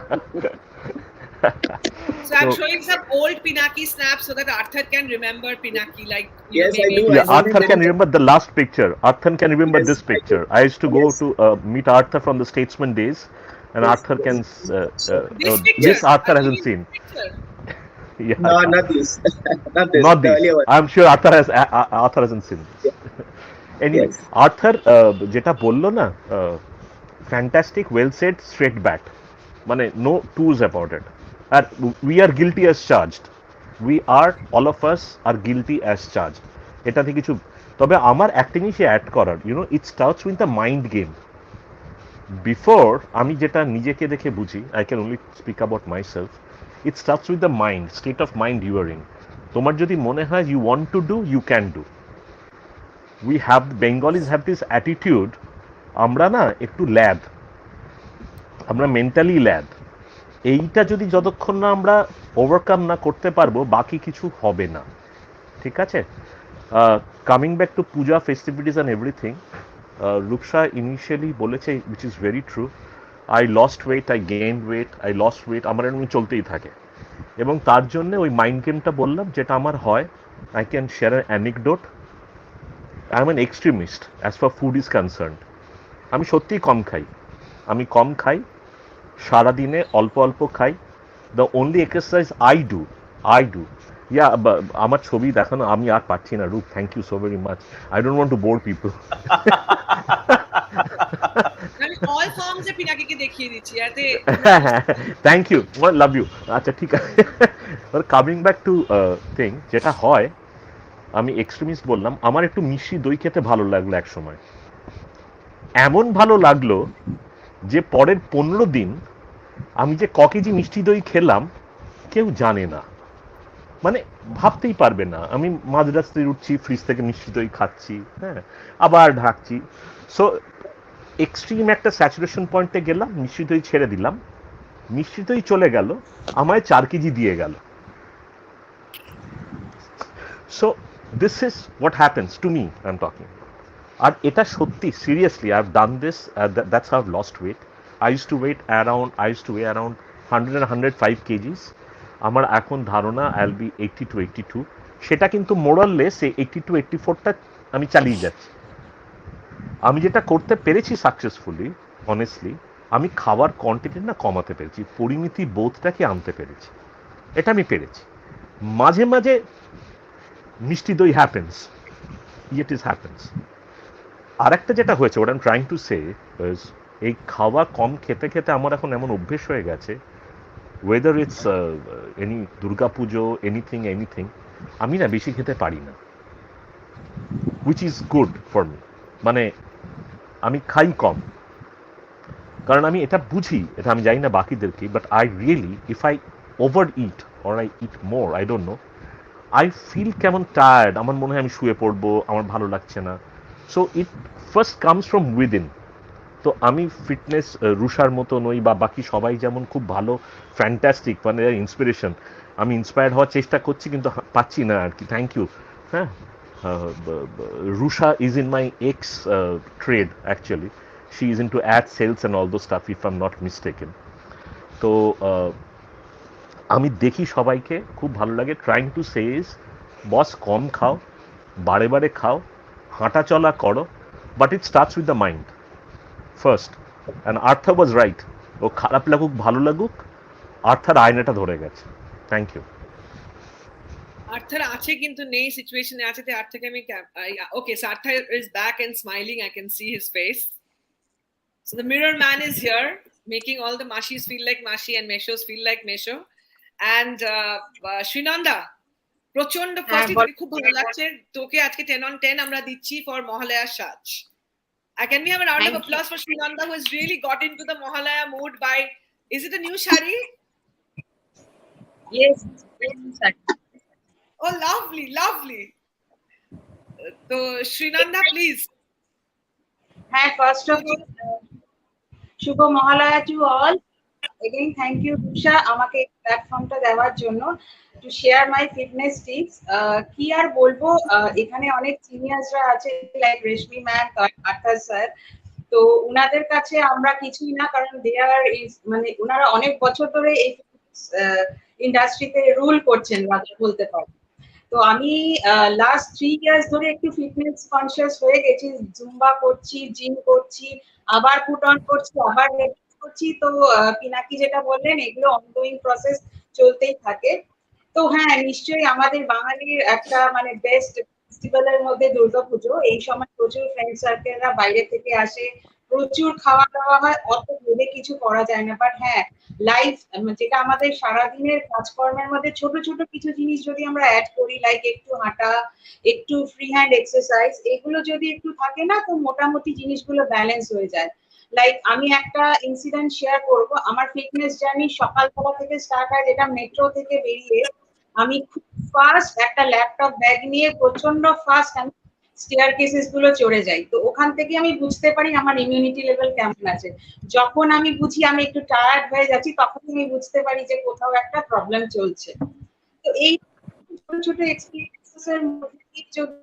So I'm showing some old Pinaki snaps so that Arthur can remember Pinaki. Like, yes, I do. Yeah, Arthur can remember the last picture. Arthur can remember this picture. I used to go to meet Arthur from the Statesman days. And Arthur can this Arthur hasn't seen. Yeah. No, not this. Not this. I'm sure Arthur hasn't seen this. Anyway, yes. Arthur যেটা বললো না, fantastic, well said, straight back. মানে no twos about it. And we are guilty as charged. All of us are guilty as charged. এটাতে কিছু, তবে আমার একটা জিনিস অ্যাড করার, it starts with the mind game. Before আমি যেটা নিজেকে দেখে বুঝি, I can only speak about myself, it starts with the mind, state of mind you are in. তোমার যদি মনে হয় you want to do, you can do. We have, Bengalis have this attitude, আমরা না একটু ল্যাদ, আমরা মেন্টালি ল্যাদ। এইটা যদি যতক্ষণ না আমরা ওভারকাম না করতে পারবো, বাকি কিছু হবে না। ঠিক আছে? Coming back to Puja, festivities and everything, Rupsa initially বলেছে, which is very true, I lost weight, I gain weight, I lost weight, আমার এরকম চলতেই থাকে। এবং তার জন্য ওই মাইন্ড গেমটা বললাম, যেটা আমার হয়, I can share an anecdote. I am an extremist as far food is concerned. আমি সত্যিই কম খাই, আমি কম খাই, সারাদিনে অল্প অল্প খাই। The only exercise I do, yeah, আমার ছবি দেখানো আমি আর পাচ্ছি না। Rup, thank you so very much, I don't want to bore people. আমি অল ফর্মস এ পিনাকিকে দেখিয়ে দিচ্ছি এতে। Thank you, love you. আচ্ছা ঠিক আছে, কামিং ব্যাক টু থিং, যেটা হয়, আমি এক্সট্রিমিস্ট বললাম, আমার একটু মিষ্টি দই খেতে ভালো লাগলো এক সময়। এমন ভালো লাগলো যে পরের 15 দিন আমি যে কেজি মিষ্টি দই খেলাম কেউ জানে না, মানে ভাবতেই পারবে না। আমি মাঝরাত্রে উঠছি, ফ্রিজ থেকে মিষ্টি দই খাচ্ছি, হ্যাঁ, আবার ঢাকছি। সো এক্সট্রিম একটা স্যাচুরেশন পয়েন্টে গেলাম, মিষ্টি দই ছেড়ে দিলাম, মিষ্টি দই চলে গেল, আমায় 4 কেজি দিয়ে গেল। So this is what happens to me, I am talking. আর এটা সত্যি, seriously, I have done this, that's how I've lost weight. I use to weigh around 100 and 105 KGs. আমার এখন ধারণা আই উইল বি 80 to 82। সেটা কিন্তু মোরাললেস, এই 80 to 84টা আমি চালিয়ে যাচ্ছি। আমি যেটা করতে পেরেছি সাকসেসফুলি, অনেস্টলি, আমি খাওয়ার কোয়ান্টিটি না কমাতে পেরেছি, পরিমিতি বোধটাকে আনতে পেরেছি, এটা আমি পেরেছি। মাঝে মাঝে মিষ্টি দই হ্যাপেন্স, ইট ইজ হ্যাপেন্স। আর একটা যেটা হয়েছে, ওটা আই ট্রাইং টু সে, এই খাওয়া কম খেতে খেতে আমার এখন এমন অভ্যেস হয়ে গেছে, whether it's any Durga Puja, anything, আমি না বেশি খেতে পারি না, which is good for me. মানে আমি খাই কম, কারণ আমি এটা বুঝি, এটা আমি জানি না বাকিদেরকে, but I really, if I overeat or I eat more, I don't know, I feel কেমন টায়ার্ড, আমার মনে হয় আমি শুয়ে পড়বো, আমার ভালো লাগছে না। So it first comes from within. তো আমি ফিটনেস রুষার মতো নই, বা বাকি সবাই যেমন খুব ভালো, ফ্যান্টাস্টিক, মানে ইন্সপিরেশন, আমি ইন্সপায়ার্ড হওয়ার চেষ্টা করছি কিন্তু পাচ্ছি না আর কি। Thank you. হ্যাঁ, Rusha is in my ex trade actually, she is into ad sales and all those stuff, if I am not mistaken. তো আমি দেখি সবাইকে, খুব ভালো লাগে। Trying to say is, boss কম খাও, বারে বারে খাও, হাঁটা চলা করো, but it starts with the mind first. And Arthur was right, ও খারাপ লাগুক ভালো লাগুক, আর্থার আয়নাটা ধরে গেছে। Thank you. আর্থার আছে কিন্তু নেই সিচুয়েশনে আছে, তে আর্থারকে আমি okay, so Arthur is back and smiling, I can see his face. So the mirror man is here, making all the মাশিস ফিল লাইক মাশি এন্ড মেশোস ফিল লাইক মেশো। অ্যান্ড শ্রীনন্দা, প্রচন্ড ফার্স্টলি খুব ভালো লাগছে তোকে আজকে 10 on 10 আমরা দিচ্ছি ফর মহালয়া সাজ। Can we have a round of applause for Srinanda, who has really got into the Mahalaya mood by, is it a new shari? Yes. Oh, lovely. So Srinanda, please. Hi, first of all, Shubha Mahalaya to all. Again, thank you, Roopsha, আমাকে প্ল্যাটফর্মটা দেওয়ার জন্য, to share my fitness tips. কি আর বলবো, এখানে অনেক সিনিয়রসরা আছে, like রেশমি ma'am, Arthur sir. তো উনাদের কাছে আমরা কিছুই না, কারণ দে আর মানে উনারা অনেক বছর ধরে এই ইন্ডাস্ট্রিতে রুল করছেন বলতে পারি। তো আমি লাস্ট 3 ইয়ার্স ধরে একটু ফিটনেস কনসিয়াস হয়ে গেছি, জুম্বা করছি, জিম করছি, আবার পুট অন করছি, আবার করছি। তো পিনাকি যেটা বললেন, এগুলো অনগোয়িং প্রসেস চলতেই থাকে। তো হ্যাঁ, নিশ্চয়ই আমাদের বাঙালির একটা মানে বেস্ট ফেস্টিভ্যালের মধ্যে দুর্গাপুজো। এই সময় প্রচুর ফ্রেন্ড সার্কেলরা বাইরে থেকে আসে, প্রচুর খাওয়া দাওয়া হয়, অত ভেবে কিছু করা যায় না। বাট হ্যাঁ, লাইফ যেটা আমাদের সারাদিনের কাজকর্মের মধ্যে ছোট ছোট কিছু জিনিস যদি আমরা অ্যাড করি, লাইক একটু হাঁটা, একটু ফ্রি হ্যান্ড এক্সারসাইজ, এগুলো যদি একটু থাকে না, তো মোটামুটি জিনিসগুলো ব্যালেন্স হয়ে যায়। লাইক আমি একটা ইনসিডেন্ট শেয়ার করব। আমার ফিটনেস জার্নি সকালবেলা থেকে স্টার্ট হয়, যেটা মেট্রো থেকে বেরিয়ে আমি খুব ফাস্ট একটা ল্যাপটপ ব্যাগ নিয়ে প্রচন্ড ফাস্ট আমি স্টেয়ার কেসেস গুলো চড়ে যাই। তো ওখান থেকে আমি বুঝতে পারি আমার ইমিউনিটি লেভেল কেমন আছে। যখন আমি বুঝি আমি একটু টায়ার্ড হয়ে যাচ্ছি, তখন আমি বুঝতে পারি যে কোথাও একটা প্রবলেম চলছে। তো এই ছোট ছোট এক্সপেরিয়েন্সেস এর মধ্যে দিয়ে যদি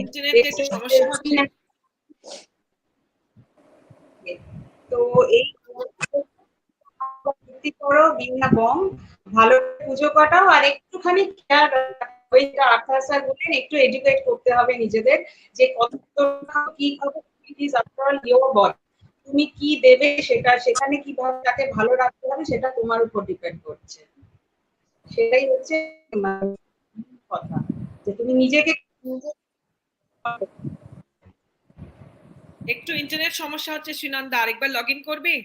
ইন্টারনেটে একটু সমস্যা হচ্ছে। তো এই করো বিনা বং, ভালো পুজো কাটাও, আর একটুখানি খেয়াল ওইটা আর্থার স্যার বলেন একটু এডুকেট করতে হবে নিজেদের যে কতটা কি খাবে। It is after all your body, তুমি কি দেবে সেটা, সেখানে কিভাবে তাকে ভালো রাখতে হবে সেটা তোমার উপর ডিপেন্ড করছে। সেটাই হচ্ছে কথা, যে তুমি নিজেকে একটু ইন্টারনেট সমস্যা হচ্ছে সুনন্দা, আরেকবার লগ ইন করবি?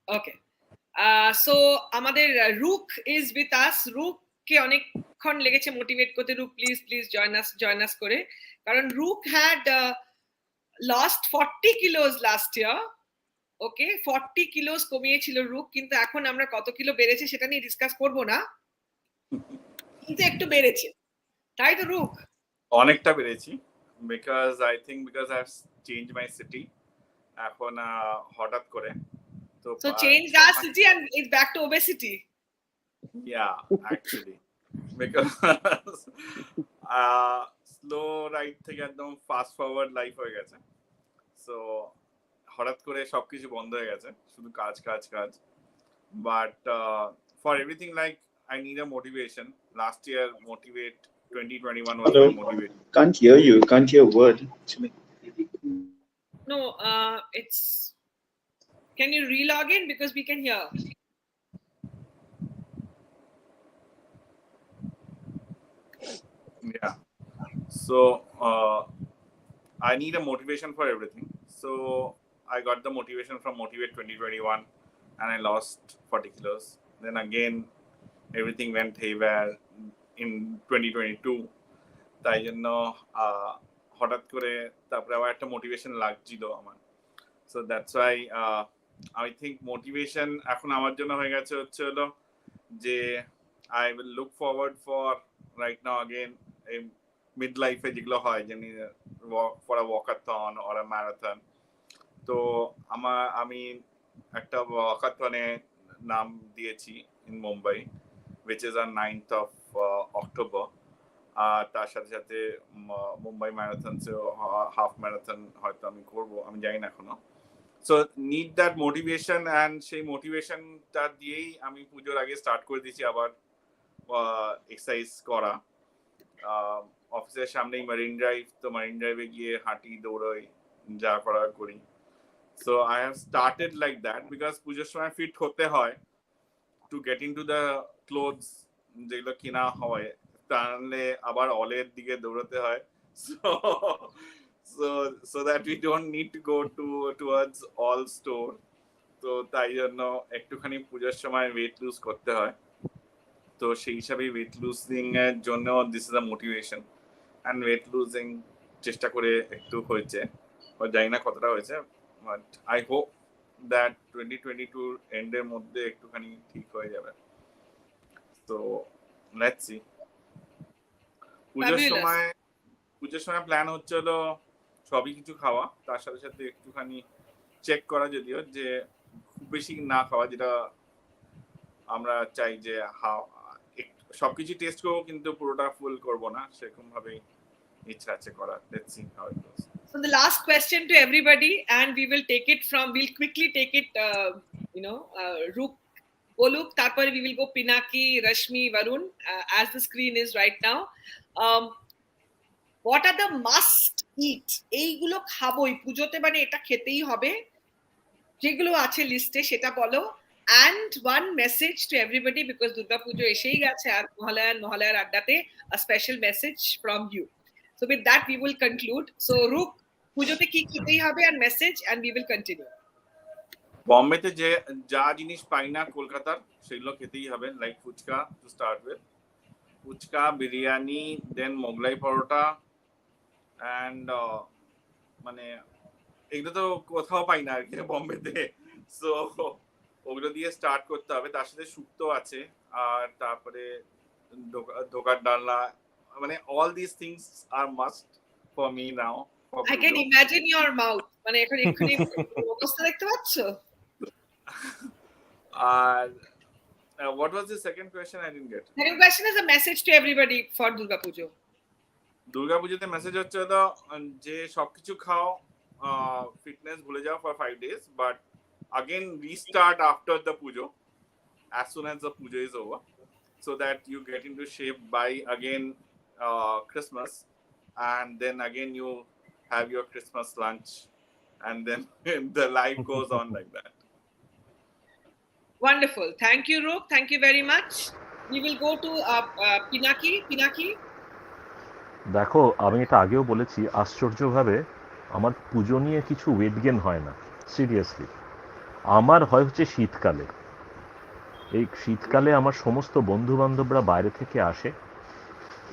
ওকে, সো আমাদের রুক ইজ উইথ আস। রুক কে অনেকক্ষণ লেগেছে মোটিভেট করতে, Ruk please please join us করে, কারণ Ruk had lost 40 kilos last year. Okay, 40 kilos কমিয়েছিল রুক, কিন্তু এখন আমরা কত কিলো বেড়েছে সেটা নিয়ে ডিসকাস করব না, কিন্তু একটু বেড়েছে, তাই তো রুক? অনেকটা বেড়েছি, because I think because I have change my city এখন হঠাৎ করে। So change our city and it's back to obesity. Yeah, actually, because slow ride থেকে একদম ফাস্ট ফরওয়ার্ড লাইফ হয়ে গেছে। সো হঠাৎ করে সবকিছু বন্ধ হয়ে গেছে, শুধু কাজ কাজ কাজ। But for everything like I need a motivation. Last year, Motivate 2021 was my motivate. Can't hear you. Can't hear a word. No, it's. Can you re-log in because we can hear? Yeah. So I need a motivation for everything. So I got the motivation from Motivate 2021, and I lost 40 kilos. Then again, everything went haywire in 2022. তাই জন্য হঠাৎ করে তারপরে আবার একটা motivation লাগছিল আমার। So that's why I think motivation এখন আমার জন্য হয়ে গেছে হচ্ছে হলো যে I will look forward for right now again এই মিড লাইফে যেগুলো হয় যেমনি for a walkathon or a marathon. তো আমি একটা ওয়াকাথনে নাম দিয়েছি in Mumbai, which is on 9th of October. তার সাথে সাথে মুম্বাই ম্যারাথন, হাফ ম্যারাথন হয়তো আমি করব, আমি জানি না এখনো। So need that motivation, and সেই মোটিভেশনটা দিয়েই আমি পুজোর আগে স্টার্ট করে দিয়েছি আবার এক্সারসাইজ করা। অফিসের সামনেই মারিন ড্রাইভ, তো মারিন ড্রাইভে গিয়ে হাঁটি, দৌড়াই, যা করা করি। So I have started like that because পুজোর সময় ফিট হতে হয় to get in to the clothes যেগুলো কিনা হয়, তাহলে আবার অলের দিকে দৌড়াতে হয়। so that we don't need to go towards all store. তো তাই জন্য একটুখানি পূজার সময় ওয়েট লুজ করতে হয়। তো সেই হিসাবে ওয়েট লুজিং এর জন্য this is a motivation, and weight losing চেষ্টা করে একটু হয়েছে, জানি না কতটা হয়েছে, বাট আই হোপ দ্যাট 2022 এন্ডের মধ্যে একটুখানি ঠিক হয়ে যাবে। তো লেটস সি। পুজোর সময় প্ল্যান হচ্ছে হলো সবই কিছু খাওয়া, তার সাথে সাথে একটুখানি চেক করা, যদিও যে খুব বেশি না খাওয়া, যেটা আমরা চাই যে সবকিছু টেস্ট করবো কিন্তু পুরোটা ফুল করবো না, সেরকম ভাবেই ইচ্ছা আছে করার। Let's see how it goes. So the last question to everybody, and we'll quickly take it, Roop, Oluk, tarpore we will go Pinaki, Rashmi, Varun, as the screen is right now. What are the must eat? এইগুলো খাবোই পুজোতে, মানে এটা খেতেই হবে, যেগুলো আছে লিস্টে সেটা বলো। And one message to everybody, because Durga Pujo এসেই গেছে আর Mahalayar Adda-তে a special message from you. So with that we will conclude. So Roop, পুজোতে কি খেতেই হবে and message, and we will continue. বম্বেতে যে যা জিনিস পাই না কলকাতার সেগুলো খেতেই হবে, like fuchka to start with, fuchka, biryani, then Mughlai paratha, and মানে এগুলো তো কোথাও পাই না আর কি বম্বেতে, সো ওগুলো দিয়ে স্টার্ট করতে হবে। তার সাথে শুক্তো আছে, আর তারপরে ধোকার ডালনা, মানে all this things are must for me now. I can imagine your mouth, মানে এখন এক্ষুনি অবস্থা দেখতে পাচ্ছ। আর what was the second question? I didn't get. Second question is a message to everybody for Durga Pujo. Durga পুজোতে message হচ্ছে তো যে সবকিছু খাও, ফিটনেস ভুলে যাও for 5 days, but again restart after the pujo, as soon as the pujo is over, so that you get into shape by again Christmas, and then again you have your Christmas lunch, and then the life goes on like that. Wonderful. Thank you, Roop. Thank you very much. We will go to Pinaki. দেখো, আমি এটা আগেও বলেছি, আশ্চর্যভাবে আমার পুজো নিয়ে কিছু weight gain হয় না, সিরিয়াসলি। আমার হয় হচ্ছে শীতকালে। এই শীতকালে আমার সমস্ত বন্ধু বান্ধবরা বাইরে থেকে আসে,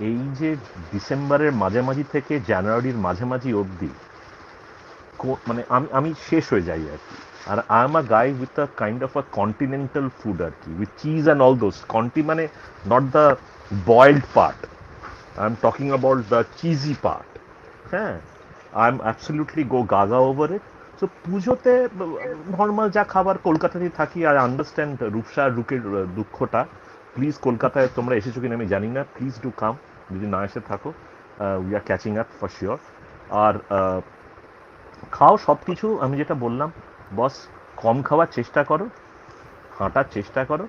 এই যে ডিসেম্বরের মাঝামাঝি থেকে জানুয়ারির মাঝামাঝি অবধি মানে আমি শেষ হয়ে যাই আর কি। আর I am a guy with a kind of a continental food আর কি, with cheese and all those মানে not the boiled part, I am talking about the cheesy part. হ্যাঁ, I am absolutely go gaga over it. So পুজোতে normal যা খাবার কলকাতাতেই থাকি। আর understand Rupsa রুকের দুঃখটা। প্লিজ কলকাতায় তোমরা এসেছো কিনা আমি জানি না, প্লিজ ডু কাম, যদি না এসে থাকো। We are catching up for sure. আর খাও সব কিছু, আমি যেটা বললাম, বস কম খাওয়ার চেষ্টা করো, হাঁটার চেষ্টা করো,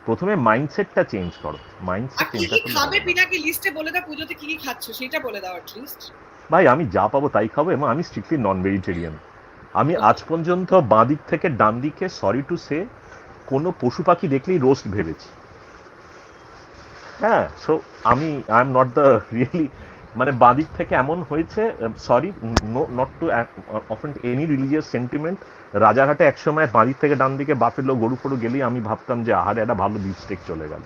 প্রথমে মাইন্ডসেটটা চেঞ্জ করো। মাইন্ডসেট চেঞ্জ করলে খাবে পিনাকি লিস্টে বলে দাও, পুজোতে কি কি খাচ্ছ সেটা বলে দাও অ্যাট লিস্ট। ভাই আমি যা পাবো তাই খাবো, এবং আমি স্ট্রিক্টলি নন ভেজিটেরিয়ান। আমি আজ পর্যন্ত বাঁ দিক থেকে ডান দিকে, সরি টু সে, কোনো পশু পাখি দেখলেই রোস্ট ভেবেছি। হ্যাঁ, সো আমি I am not the really, মানে বাঁ দিক থেকে এমন হয়েছে, sorry not to offend any religious sentiment, রাজারহাটে একসময় বাঁ দিক থেকে ডান দিকে বাফেলো গরু ফরু গেলেই আমি ভাবতাম যে আহারে একটা ভালো বিফ স্টেক চলে গেল।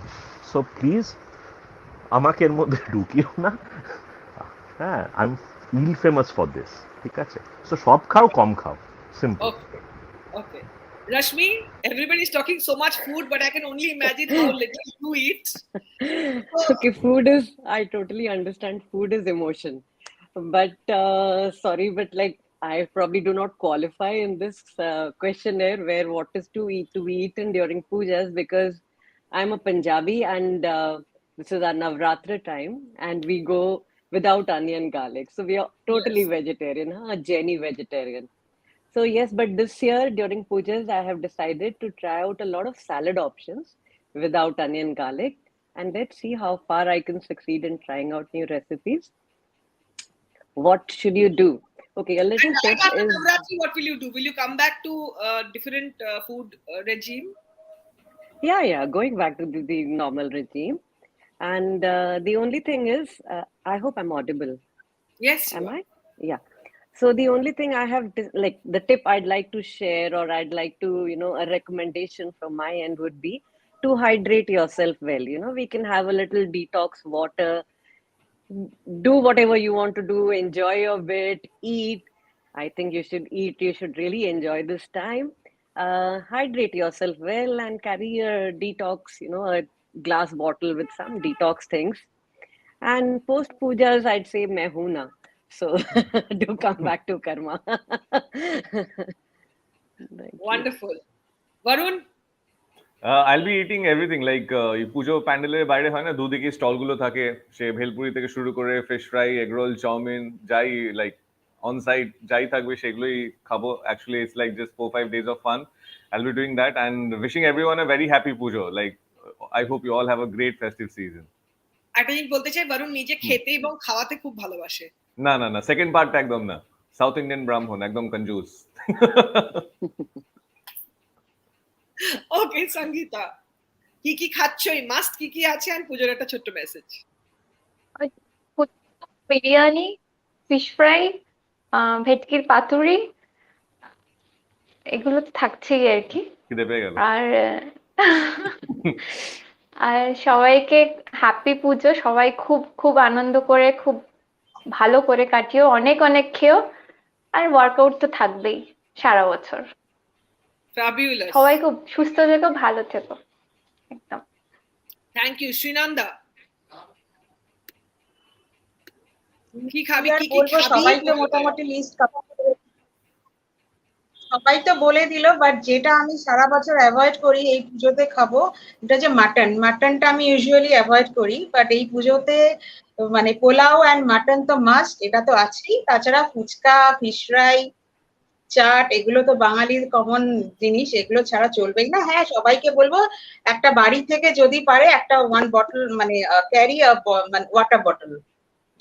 সো প্লিজ আমাকে এর মধ্যে ঢুকিও না। হ্যাঁ, I am ill famous for this, ঠিক আছে? সো সব খাও, কম খাও, simple. Okay. Rashmi, everybody is talking so much food, but I can only imagine how little you eat. Okay, I totally understand food is emotion. But sorry, but like I probably do not qualify in this questionnaire where what is to be eaten during pujas, because I'm a Punjabi and this is our Navratra time and we go without onion garlic. So we are totally vegetarian, a Jaini vegetarian. So yes, but this year during pujas, I have decided to try out a lot of salad options without onion garlic, and let's see how far I can succeed in trying out new recipes. What should you do? Okay, a little tip is. What will you do? Will you come back to different food regime? Yeah, going back to the normal regime. And the only thing is, I hope I'm audible. Yes. Am I? Yeah. So the only thing I have, like the tip I'd like to share, or I'd like to, a recommendation from my end would be to hydrate yourself well. We can have a little detox water, do whatever you want to do, enjoy your bit, eat. I think you should eat. You should really enjoy this time. Hydrate yourself well and carry a detox, a glass bottle with some detox things. And post pujas, I'd say mehuna. So do come back to karma. Wonderful. Varun? I'll be eating everything, like পুজো প্যান্ডেলের বাইরে হয় না, দুদিকে স্টলগুলো থাকে, সে ভেলপুরি থেকে শুরু করে fish fry, egg roll, chowmein, যাই লাইক অন সাইট যাই থাকবে সেগুলোই খাবো। Actually it's like just 4-5 days of fun. I'll be doing that and wishing everyone a very happy pujo. Like I hope you all have a great festive season. একটা জিনিস বলতে চাই, বরুণ নিজে খেতে এবং খাওয়াতে খুব ভালোবাসে। না, সেকেন্ড পার্ট একদম না। সাউথ ইন্ডিয়ান ব্রাহ্মণ, একদম কঞ্জুস। ওকে, সঙ্গীতা, কি কি খাচ্ছই, মাস্ট কি কি আছে, আর পুজোর একটা ছোট্ট মেসেজ। বিরিয়ানি, ফিশ ফ্রাই, ভেটকির পাতুরি, এগুলো তো থাকছেই আর কি। খিদে পেয়ে গেল। আর আর সবাইকে হ্যাপি পুজো, সবাই খুব খুব আনন্দ করে খুব ভালো করে কাটিও, অনেক অনেক খেও, আর ওয়ার্কআউট তো থাকবেই সারা বছর। Fabulous. সবাই খুব সুস্থ থেকো, ভালো থেকো। একদম। Thank you, Srinanda. কি খাবি, কি বলবো, সবাই তো মোটামুটি লিস্ট সবাই তো বলে দিল, বাট যেটা আমি সারা বছর অ্যাভয়েড করি এই পুজোতে খাবো, এটা যে মাটনটা আমি ইউজুয়ালি অ্যাভয়েড করি, বাট এই পুজোতে মানে পোলাও অ্যান্ড মাটন তো মাস্ট, এটা তো আছেই। তাছাড়া ফুচকা, ফিশ ফ্রাই, চাট, এগুলো তো বাঙালির কমন জিনিস, এগুলো ছাড়া চলবেই না। হ্যাঁ, সবাইকে বলবো একটা বাড়ি থেকে যদি পারে একটা 1 বটল মানে ক্যারি ওয়াটার বটল,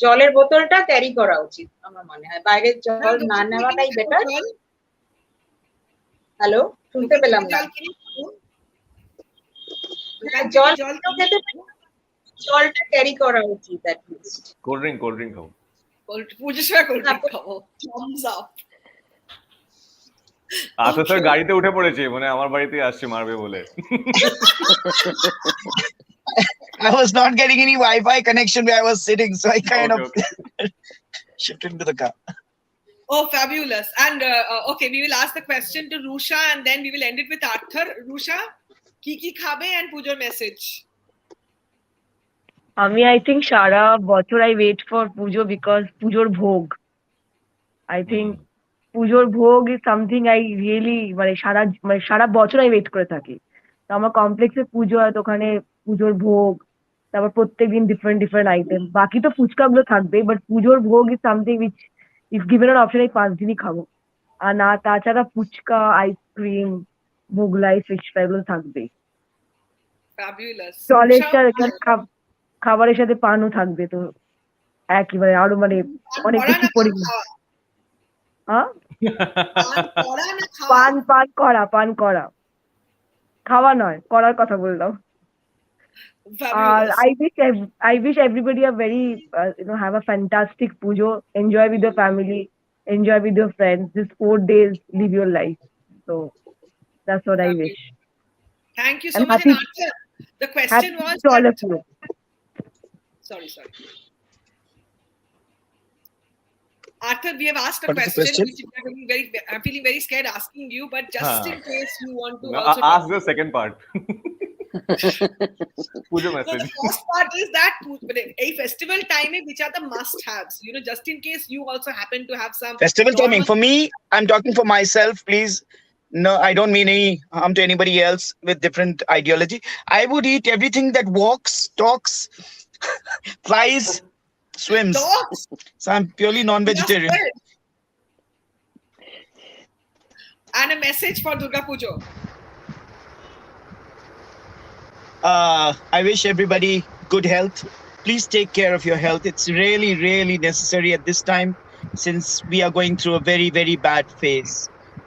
জলের বোতলটা ক্যারি করা উচিত আমার মনে হয়, বাইরের জল না নেওয়াটাই বেটার। হ্যালো, শুনতে পেলাম না। জলটা ক্যারি করা উচিত অ্যাট লিস্ট। কোল্ড ড্রিঙ্ক খাও। পুজোর সময় কোল্ড ড্রিঙ্ক খাবো, থামস আপ। আচ্ছা স্যার, গাড়িতে উঠে পড়েছে, মানে আমার বাড়িতে আসছে মারবে বলে। I was not getting any Wi-Fi connection where I was sitting, so I kind of shifted into the car. Oh, fabulous. And okay, we will ask the question to Roopsha and then we will end it with Arthur. Roopsha, কি খাবে and Pujoর message? I think সারা বছর I wait for Pujo because Pujoর ভোগ. I think Pujoর ভোগ is something I really মানে সারা বছর I wait করে থাকি। তো আমার কমপ্লেক্সে পুজো হয়, তো ওখানে পুজোর ভোগ, তারপর প্রত্যেকদিন ডিফারেন্ট আইটেম। বাকি তো ফুচকা গুলো থাকবে, বাট পুজোর bhog is something which if given on option এই 5 দিনই খাবো। আর না তাছাড়া phuchka, ice cream, Mughlai, fish fry গুলো থাকবেই। জলের সাথে খাবারের সাথে পানও থাকবে, তো একেবারে আরো মানে অনেক বেশি পরিমাণ। পান করা, খাওয়া নয়, করার কথা বললাম। I wish everybody a very have a fantastic pujo, enjoy with your family, enjoy with your friends. This 4 days, live your life. So that's what I wish. Thank you so much. Arthur, the question was sorry. Arthur, we have asked a question which I'm feeling very scared asking you, but just in case you want to also ask the second part. Pujo message. So the first part is that a festival time which are the must haves, just in case you also happen to have some festival timing. For me, I'm talking for myself, please. No, I don't mean any harm to anybody else with different ideology. I would eat everything that walks, talks, flies, swims. Dogs. So I'm purely non-vegetarian. And a message for Durga Pujo. I wish everybody good health. Please take care of your health. It's really, really necessary at this time, since we are going through a very, very bad phase.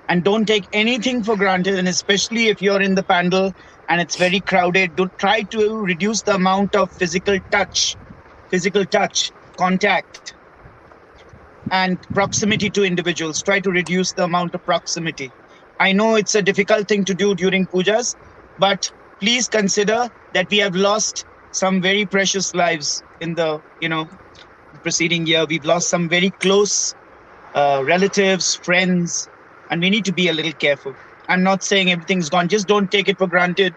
And don't take anything for granted, and especially if you're in the pandal and it's very crowded, try to reduce the amount of physical touch, contact, and proximity to individuals. Try to reduce the amount of proximity. I know it's a difficult thing to do during pujas, but please consider that we have lost some very precious lives in the preceding year. We've lost some very close relatives, friends, and we need to be a little careful. I'm not saying everything's gone. Just don't take it for granted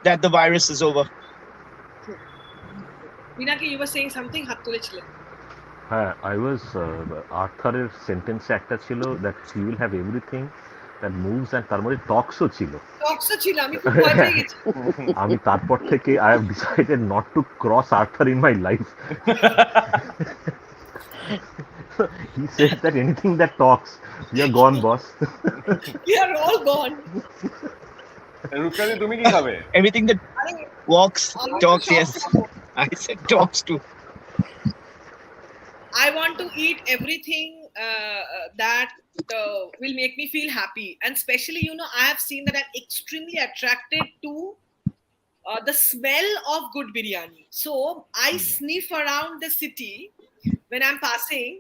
that the virus is over. Pinaki, you were saying something? হাত তুলেছিলে। হ্যাঁ, I was আর্থারের সেন্টেন্সে একটা ছিল that he will have everything that moves, and তার মধ্যে টক্সও ছিল। আমি খুব ভয় পেয়ে গেছি। আমি তারপর থেকে I have decided not to cross Arthur in my life. He says that anything that talks, we are gone, boss. We are all gone. Roopsha, তুমি কি খাবে? Everything that walks, talks, yes. I said talks too. I want to eat everything that will make me feel happy, and especially I have seen that I'm extremely attracted to the smell of good biryani. So I sniff around the city when I'm passing.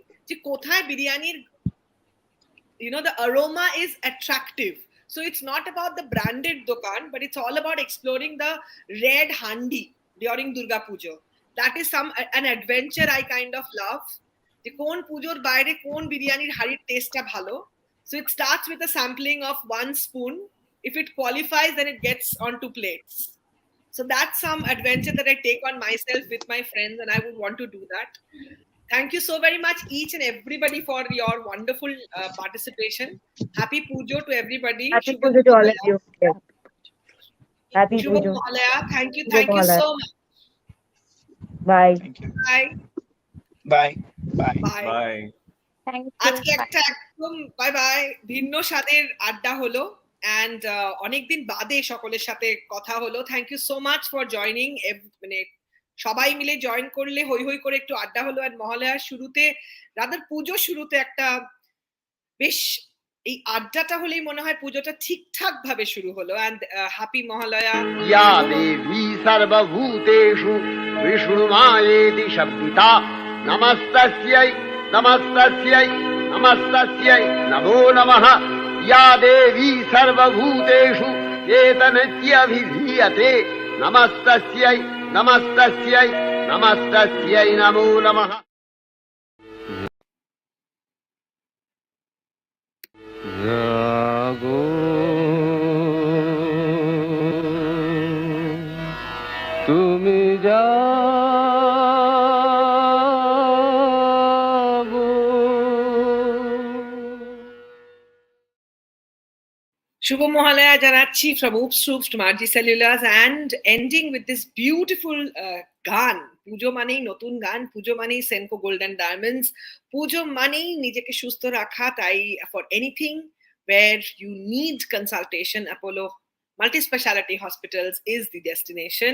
The aroma is attractive. So it's not about the branded dokan, but it's all about exploring the red handi during Durga Pujo. That is an adventure I kind of love. যে কোন পুজোর বাইরে কোন বিরিয়ানির হাড়ির টেস্টটা ভালো. So it starts with a sampling of 1 spoon. If it qualifies, then it gets onto plates. So that's some adventure that I take on myself with my friends, and I would want to do that. Thank you so very much, each and everybody, for your wonderful participation. Happy Pujo to everybody. Happy Pujo to all of you. Yes. Happy Pujo. Thank you so much. Bye. Bye. Bye. Bye. আজকে একটা একদম bye bye ভিন্ন স্বাদের আড্ডা হলো, and অনেকদিন বাদে সকলের সাথে কথা হলো। Thank you so much for joining. মানে সবাই মিলে জয়েন করলে হই হই করে একটু আড্ডা হলো। আর মহালয়ার শুরুতে, রাদার পুজোর শুরুতে একটা বেশ এই আড্ডাটা হলেই মনে হয় পুজোটা ঠিকঠাক ভাবে শুরু হলো। And happy Mahalaya. ইয়া দেবী সর্বভূতেষু বিষ্ণুমায়েতি শব্দিতা নমস্তস্यै নমস্তস্यै নমস্তস্यै নমো নমঃ। या देवी सर्वभूतेषु चेतनत्यभिधीयते नमस्तस्यै नमस्तस्यै नमस्तस्यै नमो नमः। जागो तुमी Shubha Mahalaya Janatchi from Oopsroops to Cellulars, and ending with this beautiful গান। পুজো মানেই নতুন গান, পুজো মানেই Senco Golden Diamonds, পুজো মানেই নিজেকে সুস্থ রাখা। তাই for anything where you need consultation, Apollo Multispeciality Hospitals is the destination.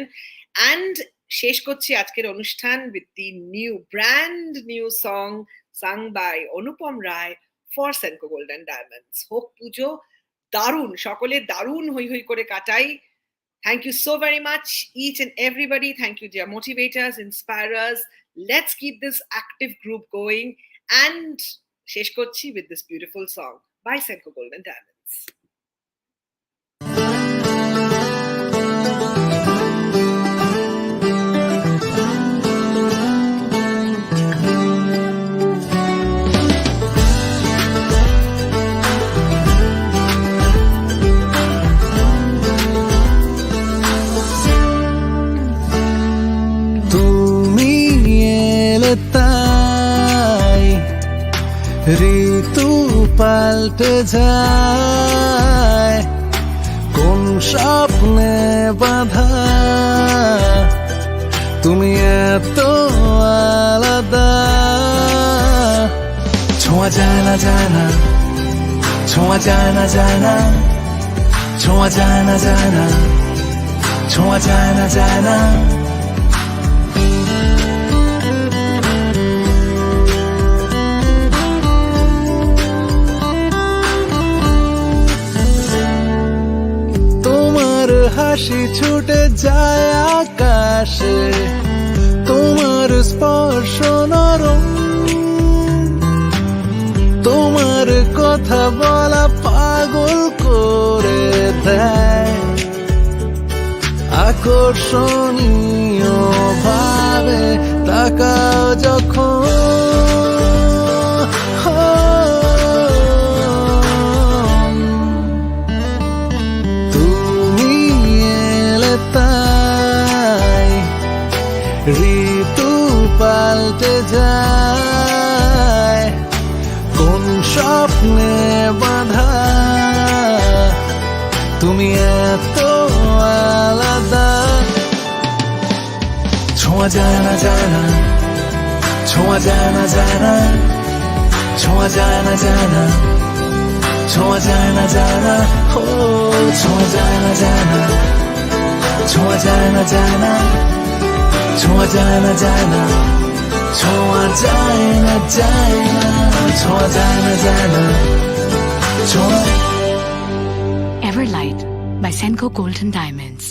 And শেষ করছি আজকের অনুষ্ঠান with the brand new song sung by Anupam Rai for Senco Golden Diamonds. হোক পুজো দারুণ, সকলে দারুণ হই হই করে কাটাই। Thank you so very much, each and everybody. Thank you, dear motivators, inspirers. Let's keep this active group going. And shesh korchi with this beautiful song by Senco Golden Diamonds. ঋতু পাল্টে যায় কোন স্বপ্নে বাঁধা, তুমি এত আলাদা। ছোঁয়া যায় না যায় না, ছোঁয়া যায় না যায় না, ছোঁয়া যায় না যায় না, ছোঁয়া যায় না যায় না। হাসি ছুটে যায় আকাশে, তোমার স্পর্শ নরম, তোমার কথা বলা পাগল করে দেয়, আকর্ষণীয় ভাবে তাকাও যখন। ঋতু পাল্টে যায় কোন স্বপ্নে বাঁধা, তুমি এত আলাদা। ছোঁয়া যায় না যায় না, ছোঁয়া যায় না যায় না, ছোঁয়া যায় না যায় না, ছোঁয়া যায় না যায় না, ও ছোঁয়া যায় না যায় না, ছোঁয়া যায় না যায় না, ছোঁয়া যায় না যায় না, ছোঁয়া যায় না যায় না, ছোঁয়া যায় না যায় না, ছোঁয়া। Everlight by Senco Golden Diamonds.